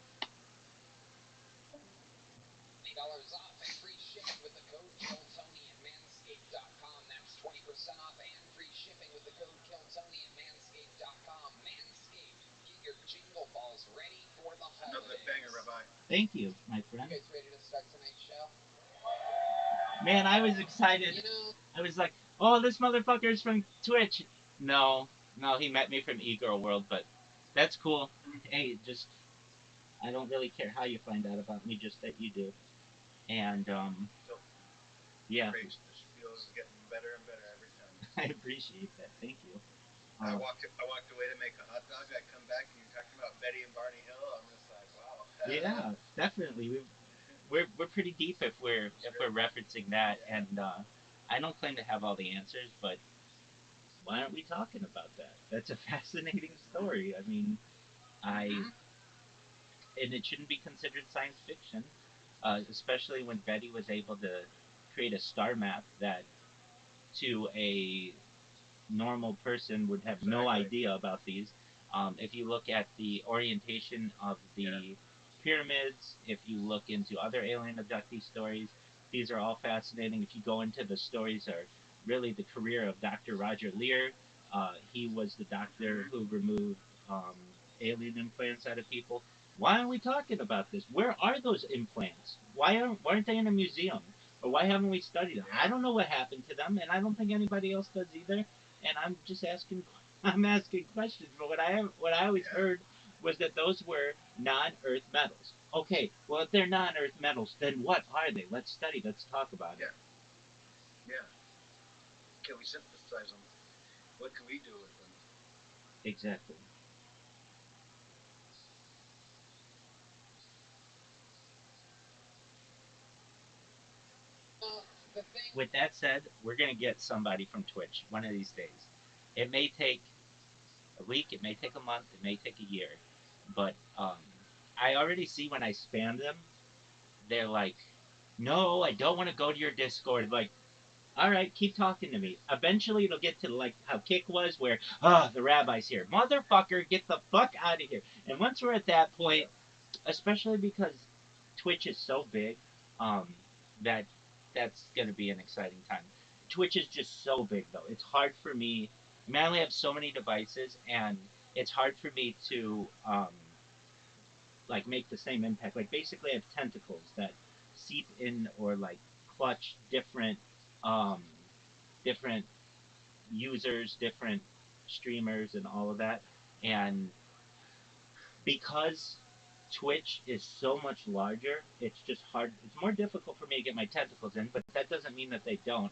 $20 off and free shipping with the code KILLTONY at manscaped.com. That's 20% off and free shipping with the code KILLTONY at manscaped.com. Manscaped, get your jingle balls ready for the holidays. Another banger, Rabbi. Thank you, my friend. You guys ready to start tonight's show? Man, I was excited. You know, I was like, oh, this motherfucker's from Twitch. No, he met me from e-girl world, but that's cool. Hey, just, I don't really care how you find out about me, just that you do. And, yeah. Great. The spiel is getting better and better every time. I appreciate that. Thank you. I walked away to make a hot dog. I come back and you're talking about Betty and Barney Hill. I'm just like, wow. Yeah, definitely. We're pretty deep if we're referencing that, and I don't claim to have all the answers, but why aren't we talking about that? That's a fascinating story. I mean, I and it shouldn't be considered science fiction, especially when Betty was able to create a star map that to a normal person would have no idea about these. If you look at the orientation of the pyramids, if you look into other alien abductee stories, these are all fascinating. If you go into the stories, are really the career of Dr. Roger Lear. He was the doctor who removed um, alien implants out of people. Why aren't we talking about this? Where are those implants? Why aren't they in a museum? Or why haven't we studied them? I don't know what happened to them, and I don't think anybody else does either, and I'm just asking. I'm asking questions. But what I always heard was that those were non-Earth metals. Okay, well if they're non-Earth metals, then what are they? Let's study. Let's talk about it. Yeah. Can we synthesize them? What can we do with them? Exactly. The thing. With that said, we're gonna get somebody from Twitch one of these days. It may take a week. It may take a month. It may take a year. But I already see when I spam them, they're like, "No, I don't want to go to your Discord." Like, all right, keep talking to me. Eventually, it'll get to like how Kick was, where the rabbi's here, motherfucker, get the fuck out of here. And once we're at that point, especially because Twitch is so big, um, that that's gonna be an exciting time. Twitch is just so big, though. It's hard for me. I mean, I only have so many devices, and it's hard for me to like make the same impact. Like basically, I have tentacles that seep in or like clutch um, different users, different streamers, and all of that. And because Twitch is so much larger, it's just hard. It's more difficult for me to get my tentacles in, but that doesn't mean that they don't.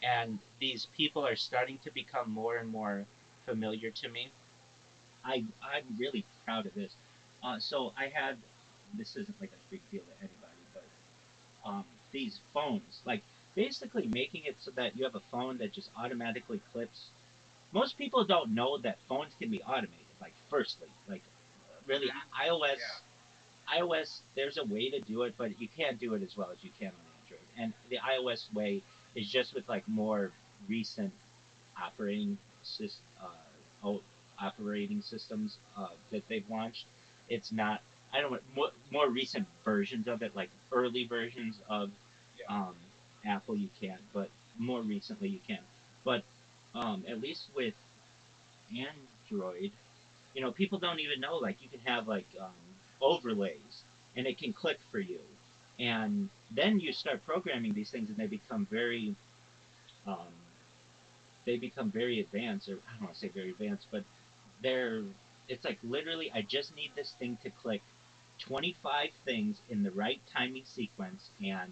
And these people are starting to become more and more familiar to me. I'm really proud of this. So I had this isn't like a big deal to anybody, but these phones, like basically making it so that you have a phone that just automatically clips. Most people don't know that phones can be automated. Like, firstly, like really iOS, there's a way to do it, but you can't do it as well as you can on Android. And the iOS way is just with like more recent operating operating systems that they've launched. It's not. I don't know, more recent versions of it, like early versions of um, Apple, you can't, but more recently you can. But at least with Android, people don't even know. Like you can have like overlays, and it can click for you, and then you start programming these things, and um, they become very advanced, or I don't want to say very advanced, but they're it's like literally I just need this thing to click 25 things in the right timing sequence, and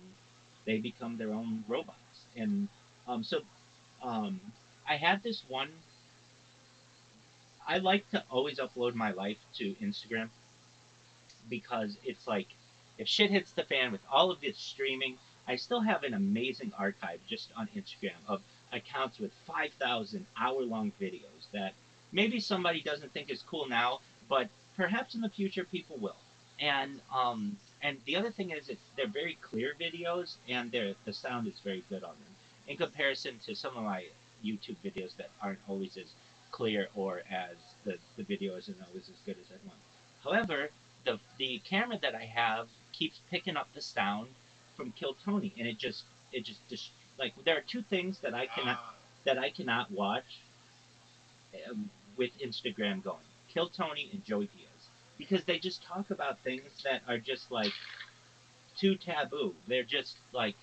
they become their own robots. And so um, I had this one. I like to always upload my life to Instagram because it's like if shit hits the fan with all of this streaming, I still have an amazing archive just on Instagram of accounts with 5,000 hour-long videos that maybe somebody doesn't think is cool now, but perhaps in the future people will. And the other thing is they're very clear videos, and the sound is very good on them in comparison to some of my YouTube videos that aren't always as clear, or as the video isn't always as good as I want. However, the camera that I have keeps picking up the sound from Kill Tony, and it just like there are two things that I cannot watch with Instagram going: Kill Tony and Joey Diaz, because they just talk about things that are just like too taboo. They're just like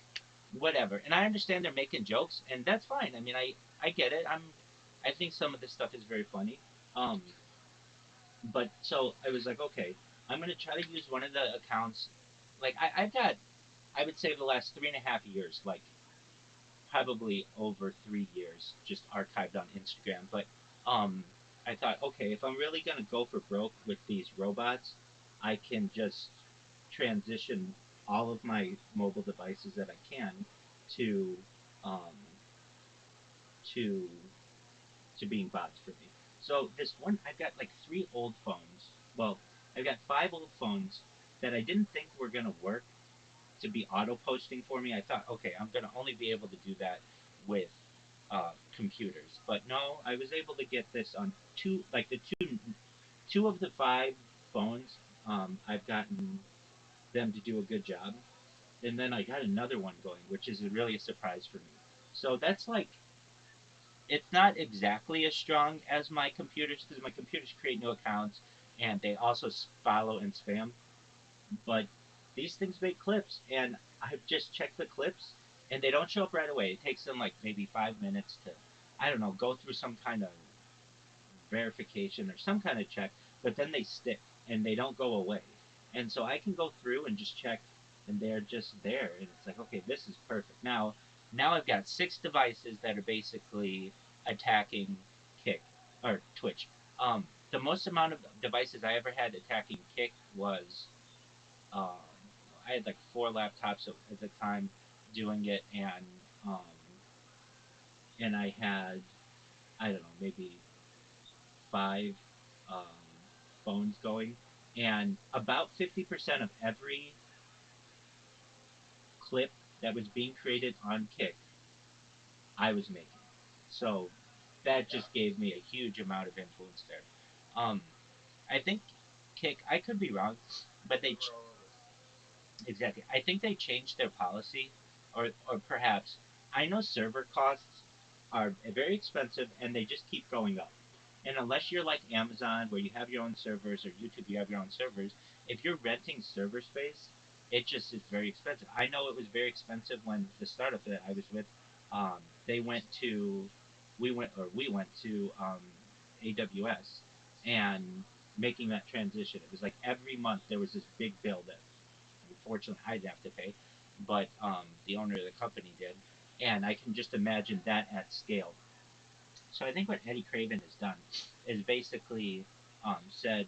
whatever, and I understand they're making jokes, and that's fine. I mean, I get it. I think some of this stuff is very funny. Um, but so I was like, okay, I'm gonna try to use one of the accounts. Like I've got, I would say the last 3.5 years, like probably over 3 years, just archived on Instagram. But um, I thought, okay, if I'm really gonna go for broke with these robots, I can just transition all of my mobile devices that I can to um, to to being bots for me. So this one, I've got like 3 old phones. Well, I've got 5 old phones that I didn't think were gonna work to be auto posting for me. I thought, okay, I'm gonna only be able to do that with computers. But no, I was able to get this on two of the 5 phones. I've gotten them to do a good job, and then I got another one going, which is really a surprise for me. So that's like it's not exactly as strong as my computers because my computers create new accounts and they also follow and spam. But these things make clips, and I've just checked the clips, and they don't show up right away. It takes them like maybe 5 minutes to, I don't know, go through some kind of verification or some kind of check, but then they stick and they don't go away. And so I can go through and just check, and they're just there, and it's like, okay, this is perfect. Now I've got 6 devices that are basically attacking Kick or Twitch. The most amount of devices I ever had attacking Kick was um, I had like 4 laptops at the time doing it, um, and I had I don't know maybe 5 um, phones going, and about 50% of every clip that was being created on Kick, I was making. So that just gave me a huge amount of influence there. Um, I think Kick, I could be wrong, but exactly. I think they changed their policy, or perhaps I know server costs are very expensive and they just keep going up. And unless you're like Amazon, where you have your own servers, or YouTube, you have your own servers, if you're renting server space, it just is very expensive. I know it was very expensive when the startup that I was with, they went to, we went to AWS, and making that transition, it was like every month there was this big bill that unfortunately I'd have to pay, but the owner of the company did, and I can just imagine that at scale. So I think what Eddie Craven has done is basically said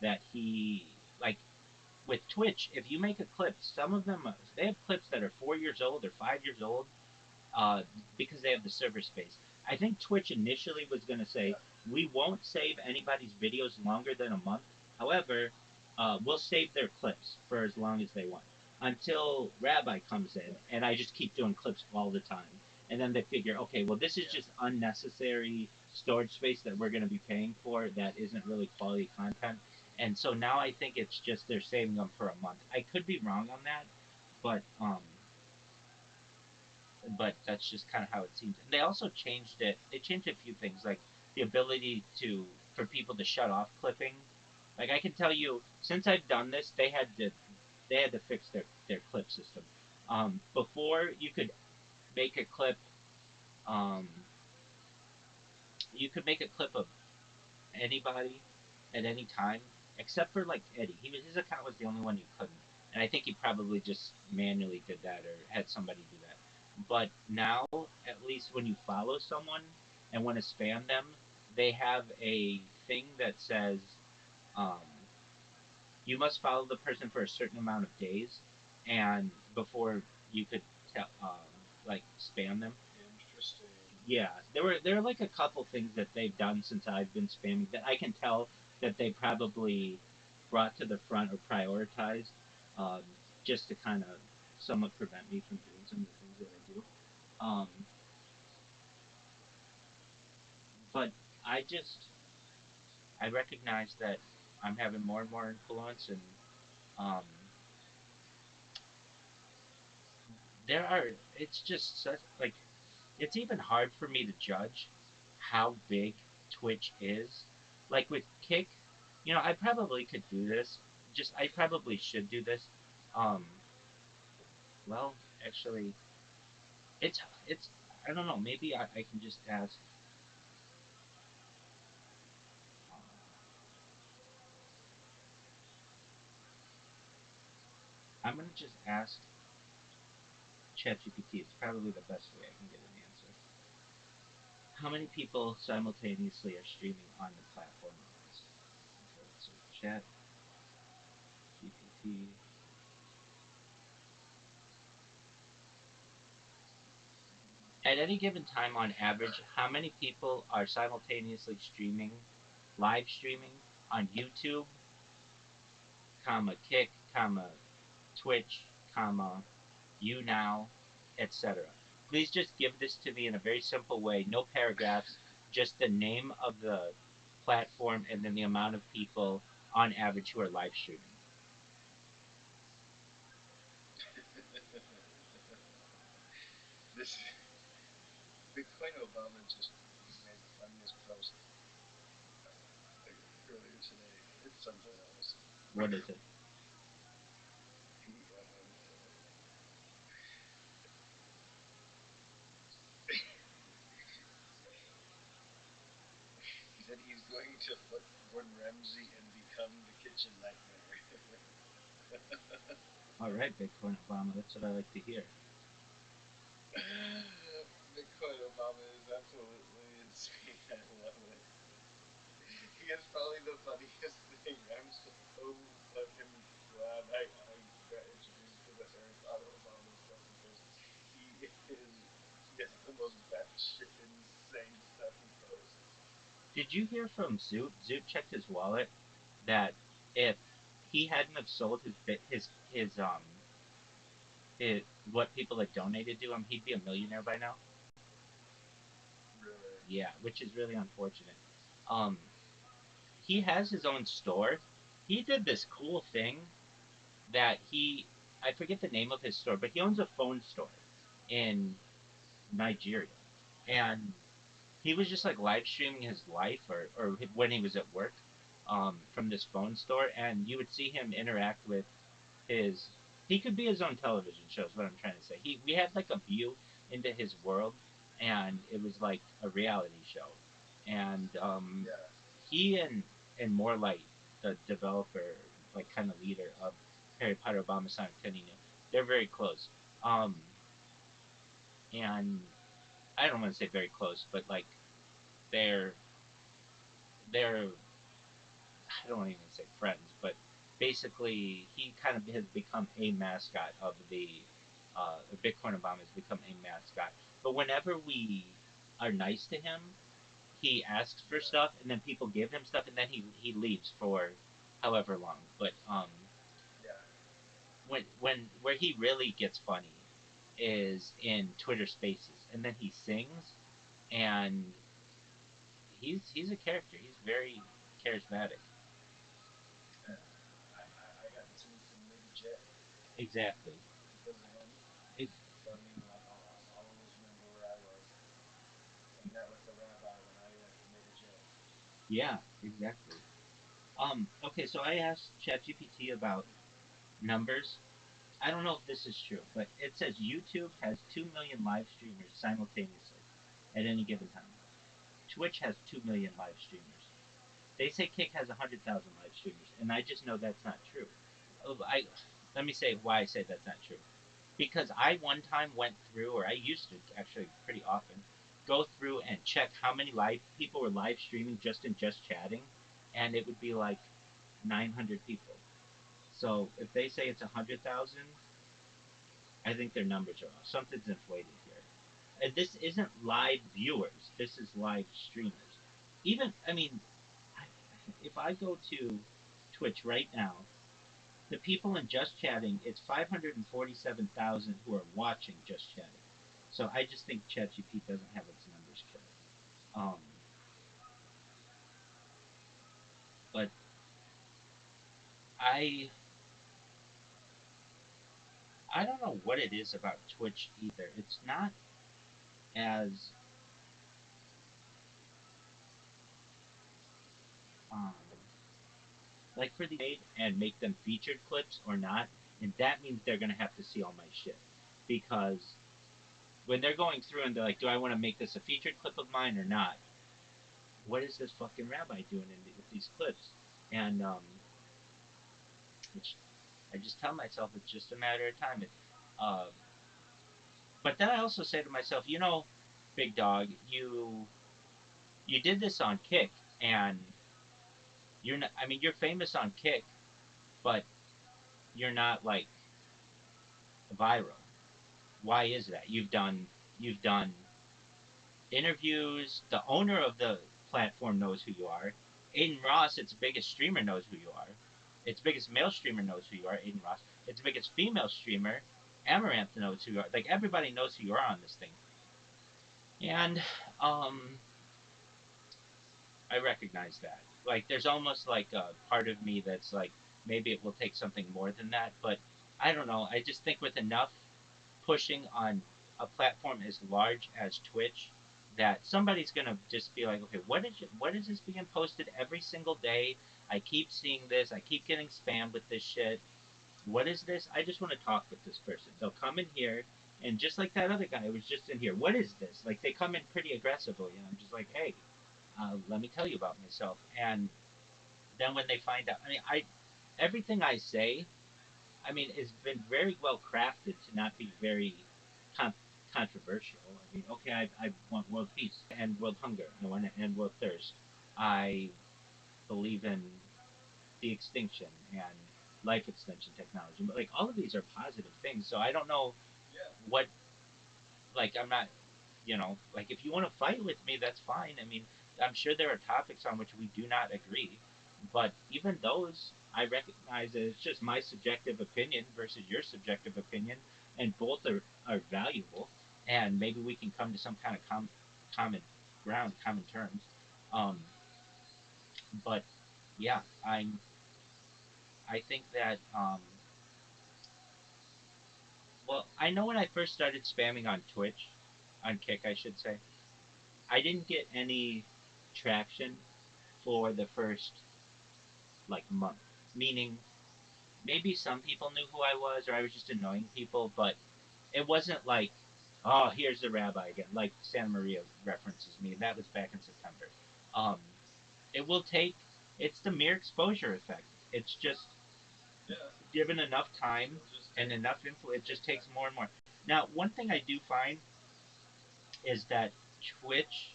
that he like with Twitch, if you make a clip, some of them they have clips that are 4 years old or 5 years old, uh, because they have the server space. I think Twitch initially was going to say, we won't save anybody's videos longer than a month. However, we'll save their clips for as long as they want. Until Rabbi comes in, and I just keep doing clips all the time. And then they figure, okay, well, this is just unnecessary storage space that we're going to be paying for that isn't really quality content. And so now I think it's just they're saving them for a month. I could be wrong on that, but that's just kind of how it seems. And they also changed it. They changed a few things, like the ability to for people to shut off clipping. Like I can tell you, since I've done this, they had to fix their clip system. Before make a clip, um, you could make a clip of anybody at any time, except for like Eddie. His account was the only one you couldn't, and I think he probably just manually did that or had somebody do that. But now, at least when you follow someone and want to spam them, they have a thing that says um, you must follow the person for a certain amount of days, and before you could tell like spam them. Interesting. Yeah, there are like a couple things that they've done since I've been spamming that I can tell that they probably brought to the front or prioritized, um, just to kind of somewhat prevent me from doing some of the things that I do. Um, but I recognize that I'm having more and more influence, and um, there are it's just such like it's even hard for me to judge how big Twitch is. Like with Kick, I probably could do this. I probably should do this. Um, well, actually, it's I don't know. Maybe I can just ask. Um, I'm gonna just ask ChatGPT. It's probably the best way I can get an answer. How many people simultaneously are streaming on the platform? Okay, so chat. see. At any given time, on average, how many people are simultaneously live streaming on YouTube, Kick, Twitch, YouNow, etc. Please just give this to me in a very simple way, no paragraphs, just the name of the platform and then the amount of people on average who are live streaming. This Bitcoin Obama just made the funniest post earlier today. It's something else. What is it? He he said he's going to foot Gordon Ramsay and become the kitchen nightmare. All right, Bitcoin Obama, that's what I like to hear. Bitcoin Obama is absolutely insane. I love it. He is probably the funniest thing. I'm so fucking glad I got introduced to the Harry Potter Obama stuff because he has the most batshit insane stuff he posts. Did you hear from Zoot? Zoot checked his wallet that if he hadn't have sold his what people had donated to him, he'd be a millionaire by now. Really? Yeah, which is really unfortunate. Um, he has his own store. He did this cool thing that I forget the name of his store, but he owns a phone store in Nigeria. And he was just like live streaming his life or when he was at work from this phone store. And you would see him interact with his, he could be his own television show is what I'm trying to say. We had like a view into his world and it was like a reality show. And Yeah. he and Morelight, the developer, like kind of leader of Harry Potter Obama Sonic Tenino, they're very close. And I don't want to say very close, but like they're I don't even say friends, but basically he kind of has become a mascot of Bitcoin Obama has become a mascot. But whenever we are nice to him, he asks for stuff, and then people give him stuff, and then he leaves for however long. But Yeah. when where he really gets funny is in Twitter Spaces, and then he sings, and he's a character. He's very charismatic. I got to meet some Lady Jet Exactly. because of him. It, So I mean, I'll always remember where I was hanging out with the rabbi when I made a jet. yeah, exactly. Okay, so I asked ChatGPT about numbers. I don't know if this is true, but it says YouTube has 2 million live streamers simultaneously at any given time. Twitch has 2 million live streamers. They say Kick has 100,000 live streamers, and I just know that's not true. Let me say why I say that's not true. Because I one time went through, or I used to actually pretty often, go through and check how many live people were live streaming just in just chatting, and it would be like 900 people. So if they say it's 100,000, I think their numbers are off. Something's inflated here. And this isn't live viewers. This is live streamers. Even I mean, if I go to Twitch right now, the people in Just Chatting, it's 547,000 who are watching Just Chatting. So I just think ChatGPT doesn't have its numbers correct. But I I don't know what it is about Twitch either. It's not as um, like for the and make them featured clips or not, and that means they're gonna have to see all my shit because when they're going through and they're like, do I want to make this a featured clip of mine or not? What is this fucking rabbi doing with these clips? And which I just tell myself it's just a matter of time. Uh, but then I also say to myself, big dog, you did this on Kick, and you're not. I mean, you're famous on Kick, but you're not like viral. Why is that? You've done interviews. The owner of the platform knows who you are. Aiden Ross, its biggest streamer, knows who you are. Its biggest male streamer knows who you are, Aiden Ross. Its biggest female streamer, Amaranth, knows who you are. Like everybody knows who you are on this thing. And um I recognize that. Like there's almost like a part of me that's like maybe it will take something more than that, but I don't know. I just think with enough pushing on a platform as large as Twitch that somebody's gonna just be like, okay, what is this being posted every single day? I keep seeing this. I keep getting spammed with this shit. What is this? I just want to talk with this person. They'll come in here, and just like that other guy who was just in here, what is this? Like they come in pretty aggressively, and I'm just like, hey, let me tell you about myself. And then when they find out, I mean, everything I say, I mean, has been very well crafted to not be very con- controversial. I mean, okay, I want world peace. I want to end world hunger. I want to end world thirst. I believe in the extinction and life extension technology. But like all of these are positive things. So I don't know what, like I'm not, like if you want to fight with me, that's fine. I mean, I'm sure there are topics on which we do not agree, but even those, I recognize that it's just my subjective opinion versus your subjective opinion, and both are valuable, and maybe we can come to some kind of common ground, common terms. Um, but yeah, I think that well, I know when I first started spamming on Twitch, on Kick, I should say, I didn't get any traction for the first like month. Meaning, maybe some people knew who I was, or I was just annoying people, but it wasn't like, oh, here's the rabbi again. Like Santa Maria references me. That was back in September. Um, it will take. It's the mere exposure effect. It's just given enough time and enough info, it just takes more and more. Now, one thing I do find is that Twitch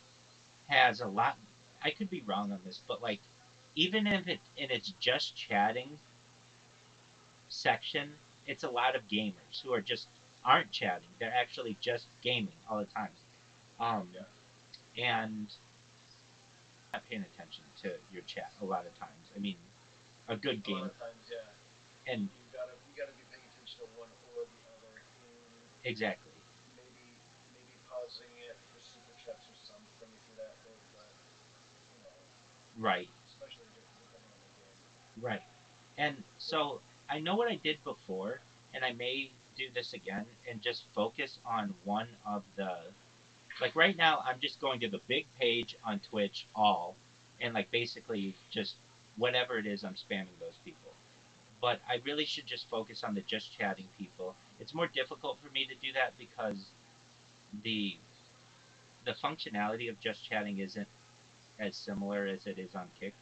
has a lot. I could be wrong on this, but like, even if it in its just chatting section, it's a lot of gamers who are just aren't chatting. They're actually just gaming all the time. And not paying attention to your chat a lot of times. I mean, a good game. A lot of times, yeah. And you gotta be paying attention to one or the other. And exactly. maybe pausing it for super chats or something if you're that big, but you know. Right. Especially depending on the game. Right. And so I know what I did before, and I may do this again and just focus on one of the. Like right now, I'm just going to the big page on Twitch, all, and like basically just whatever it is, I'm spamming those people. But I really should just focus on the just chatting people. It's more difficult for me to do that because the the functionality of just chatting isn't as similar as it is on Kick.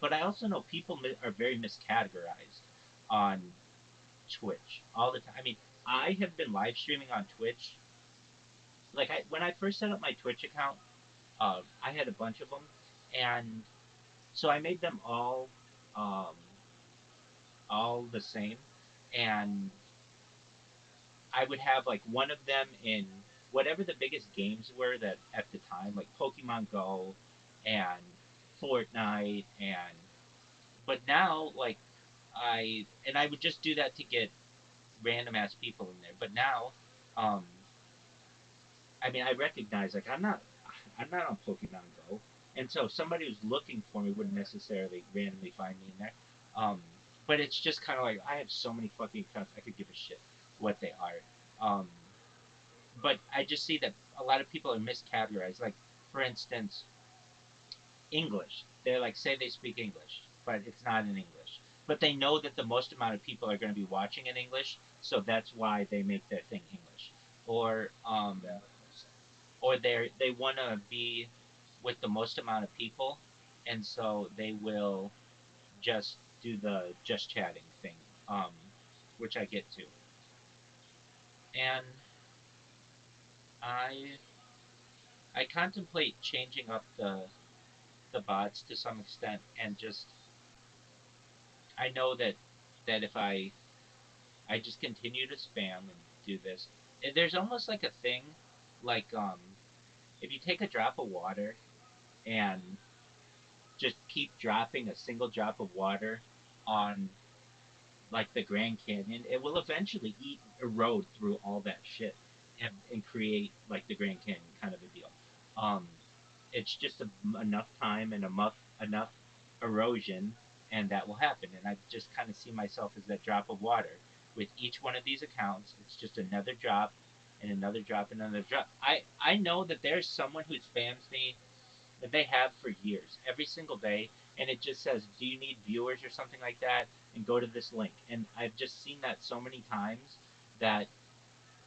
But I also know people are very miscategorized on Twitch all the time. I mean, I have been live streaming on Twitch. Like when I first set up my Twitch account, I had a bunch of them, and so I made them um, all the same, and I would have like one of them in whatever the biggest games were that at the time, like Pokemon Go and Fortnite, and but now like I would just do that to get random ass people in there. But now, um, I mean, I recognize like I'm not on Pokemon Go, and so somebody who's looking for me wouldn't necessarily randomly find me in there. Um, but it's just kind of like I have so many fucking accounts, I could give a shit what they are. Um, but I just see that a lot of people are miscategorized. Like, for instance, English. They're like, say they speak English, but it's not in English. But they know that the most amount of people are going to be watching in English, so that's why they make their thing English. Or, or they want to be with the most amount of people, and so they will just do the just chatting thing, um, which I get to. And I I contemplate changing up the bots to some extent, and just I know that if I I just continue to spam and do this. There's almost like a thing, like if you take a drop of water and just keep dropping a single drop of water on like the Grand Canyon, it will eventually erode through all that shit and create like the Grand Canyon kind of a deal. Um, it's just enough time and enough erosion, and that will happen. And I just kind of see myself as that drop of water. With each one of these accounts, it's just another drop and another drop and another drop. I know that there's someone who spams me that they have for years, every single day, and it just says, "Do you need viewers or something like that?" And go to this link. And I've just seen that so many times that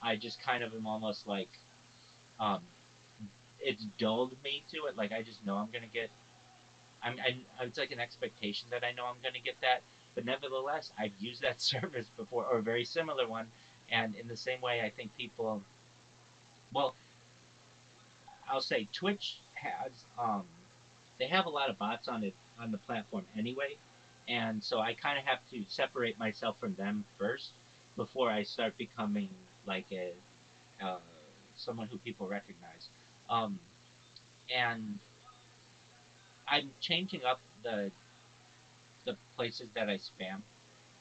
I just kind of am almost like, um, it's dulled me to it. Like I just know I'm gonna get. It's like an expectation that I know I'm gonna get that. But nevertheless, I've used that service before or a very similar one, and in the same way, I think people. Well, I'll say Twitch has they have a lot of bots on it on the platform anyway, and so I kind of have to separate myself from them first before I start becoming like a uh, someone who people recognize. Um, and I'm changing up the places that I spam,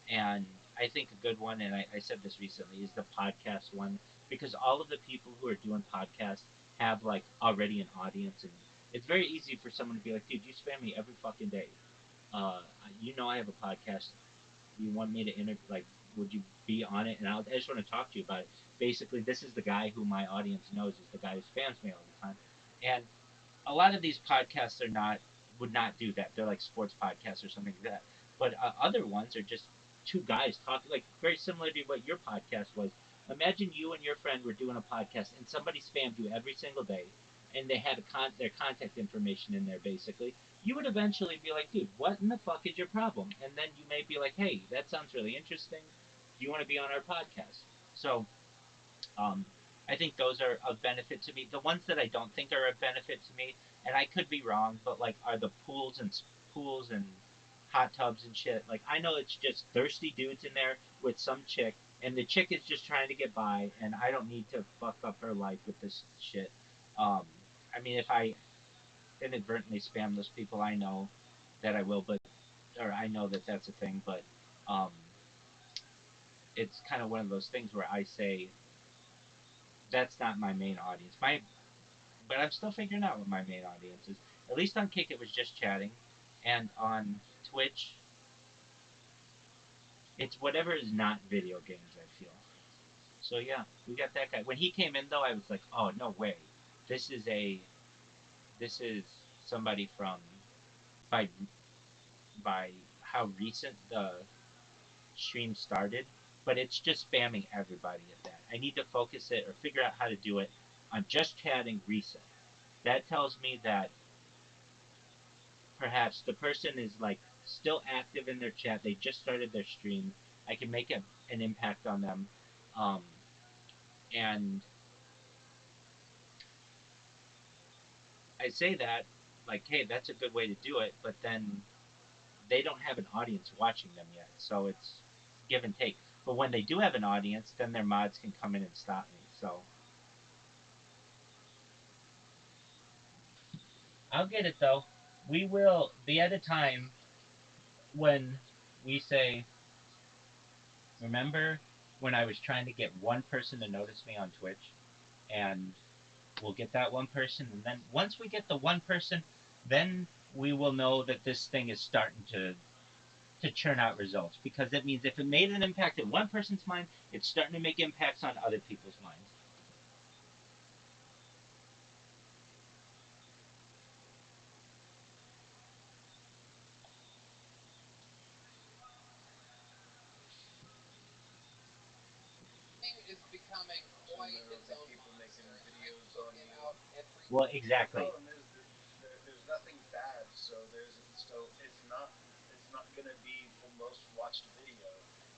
and I think a good one, and I said this recently, is the podcast one because all of the people who are doing podcasts have like already an audience, and it's very easy for someone to be like, dude, you spam me every fucking day. Uh, you know I have a podcast. You want me to like, would you be on it? And I just want to talk to you about it. Basically, this is the guy who my audience knows is the guy who spams me all the time, and a lot of these podcasts are not would not do that. They're like sports podcasts or something like that. But other ones are just two guys talking, like very similar to what your podcast was. Imagine you and your friend were doing a podcast, and somebody spammed you every single day, and they had their contact information in there. Basically, you would eventually be like, "Dude, what in the fuck is your problem?" And then you may be like, "Hey, that sounds really interesting. Do you want to be on our podcast?" So um, I think those are of benefit to me. The ones that I don't think are of benefit to me, and I could be wrong, but like are the pools and hot tubs and shit. Like I know it's just thirsty dudes in there with some chick, and the chick is just trying to get by, and I don't need to fuck up her life with this shit. Um, I mean, if I inadvertently spam those people, I know that I will, but or I know that that's a thing, but um, it's kind of one of those things where I say that's not my main audience. But I'm still figuring out what my main audience is. At least on Kick, it was just chatting, and on Twitch, it's whatever is not video games. I feel so. Yeah, we got that guy. When he came in, though, I was like, oh no way, this is a this is somebody from by by how recent the stream started, but it's just spamming everybody at that. I need to focus it or figure out how to do it on just chatting recent. That tells me that perhaps the person is like still active in their chat. They just started their stream. I can make an impact on them, um, and I say that like, hey, that's a good way to do it. But then they don't have an audience watching them yet, so it's give and take. But when they do have an audience, then their mods can come in and stop me. So I'll get it though. We will be at a time when we say, remember when I was trying to get one person to notice me on Twitch, and we'll get that one person, and then once we get the one person, then we will know that this thing is starting to churn out results because it means if it made an impact in one person's mind, it's starting to make impacts on other people's minds. Is becoming So quite there will its be own people making monster. I videos look on it you. out every. Well, The exactly. problem is that there's nothing bad, so it's not gonna be the most watched video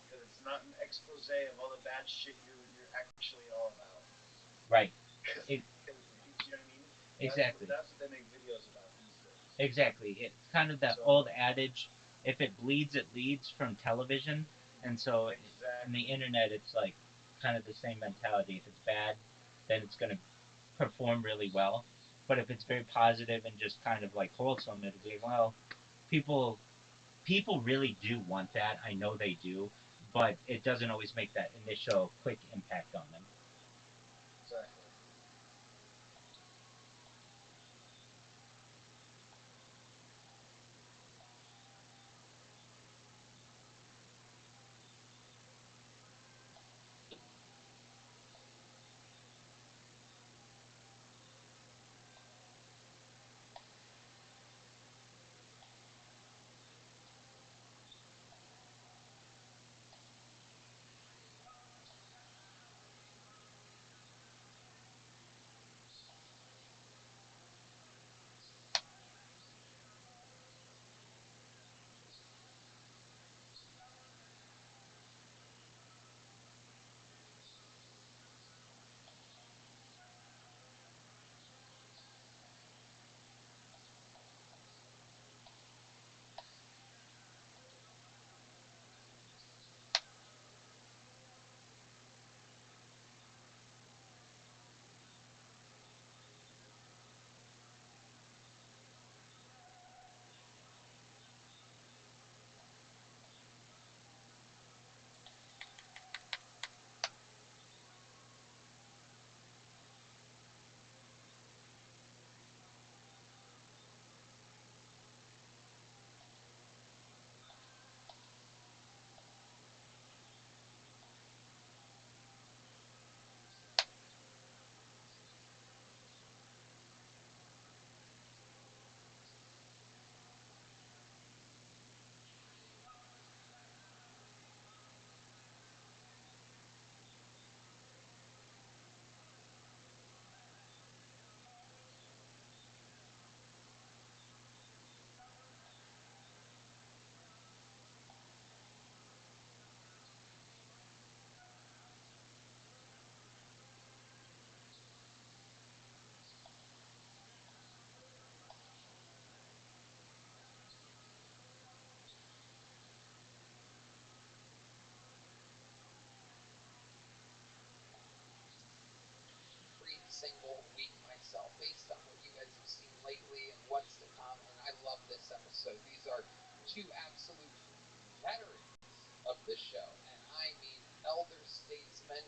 because it's not an expose of all the bad shit you're actually all about. Right. Because It, you know what I mean? exactly. That's what they make videos about these days. Exactly. It's kind of that So old adage: if it bleeds, it leads from television, and so exactly. on the internet, it's like kind of the same mentality. If it's bad, then it's going to perform really well. But if it's very positive and just kind of like wholesome, it'll be well. People people really do want that. I know they do, but it doesn't always make that initial quick impact on them. Exactly. Single week myself based on what you guys have seen lately and what's to come, and I love this episode. These are two absolute veterans of the show, and I mean elder statesmen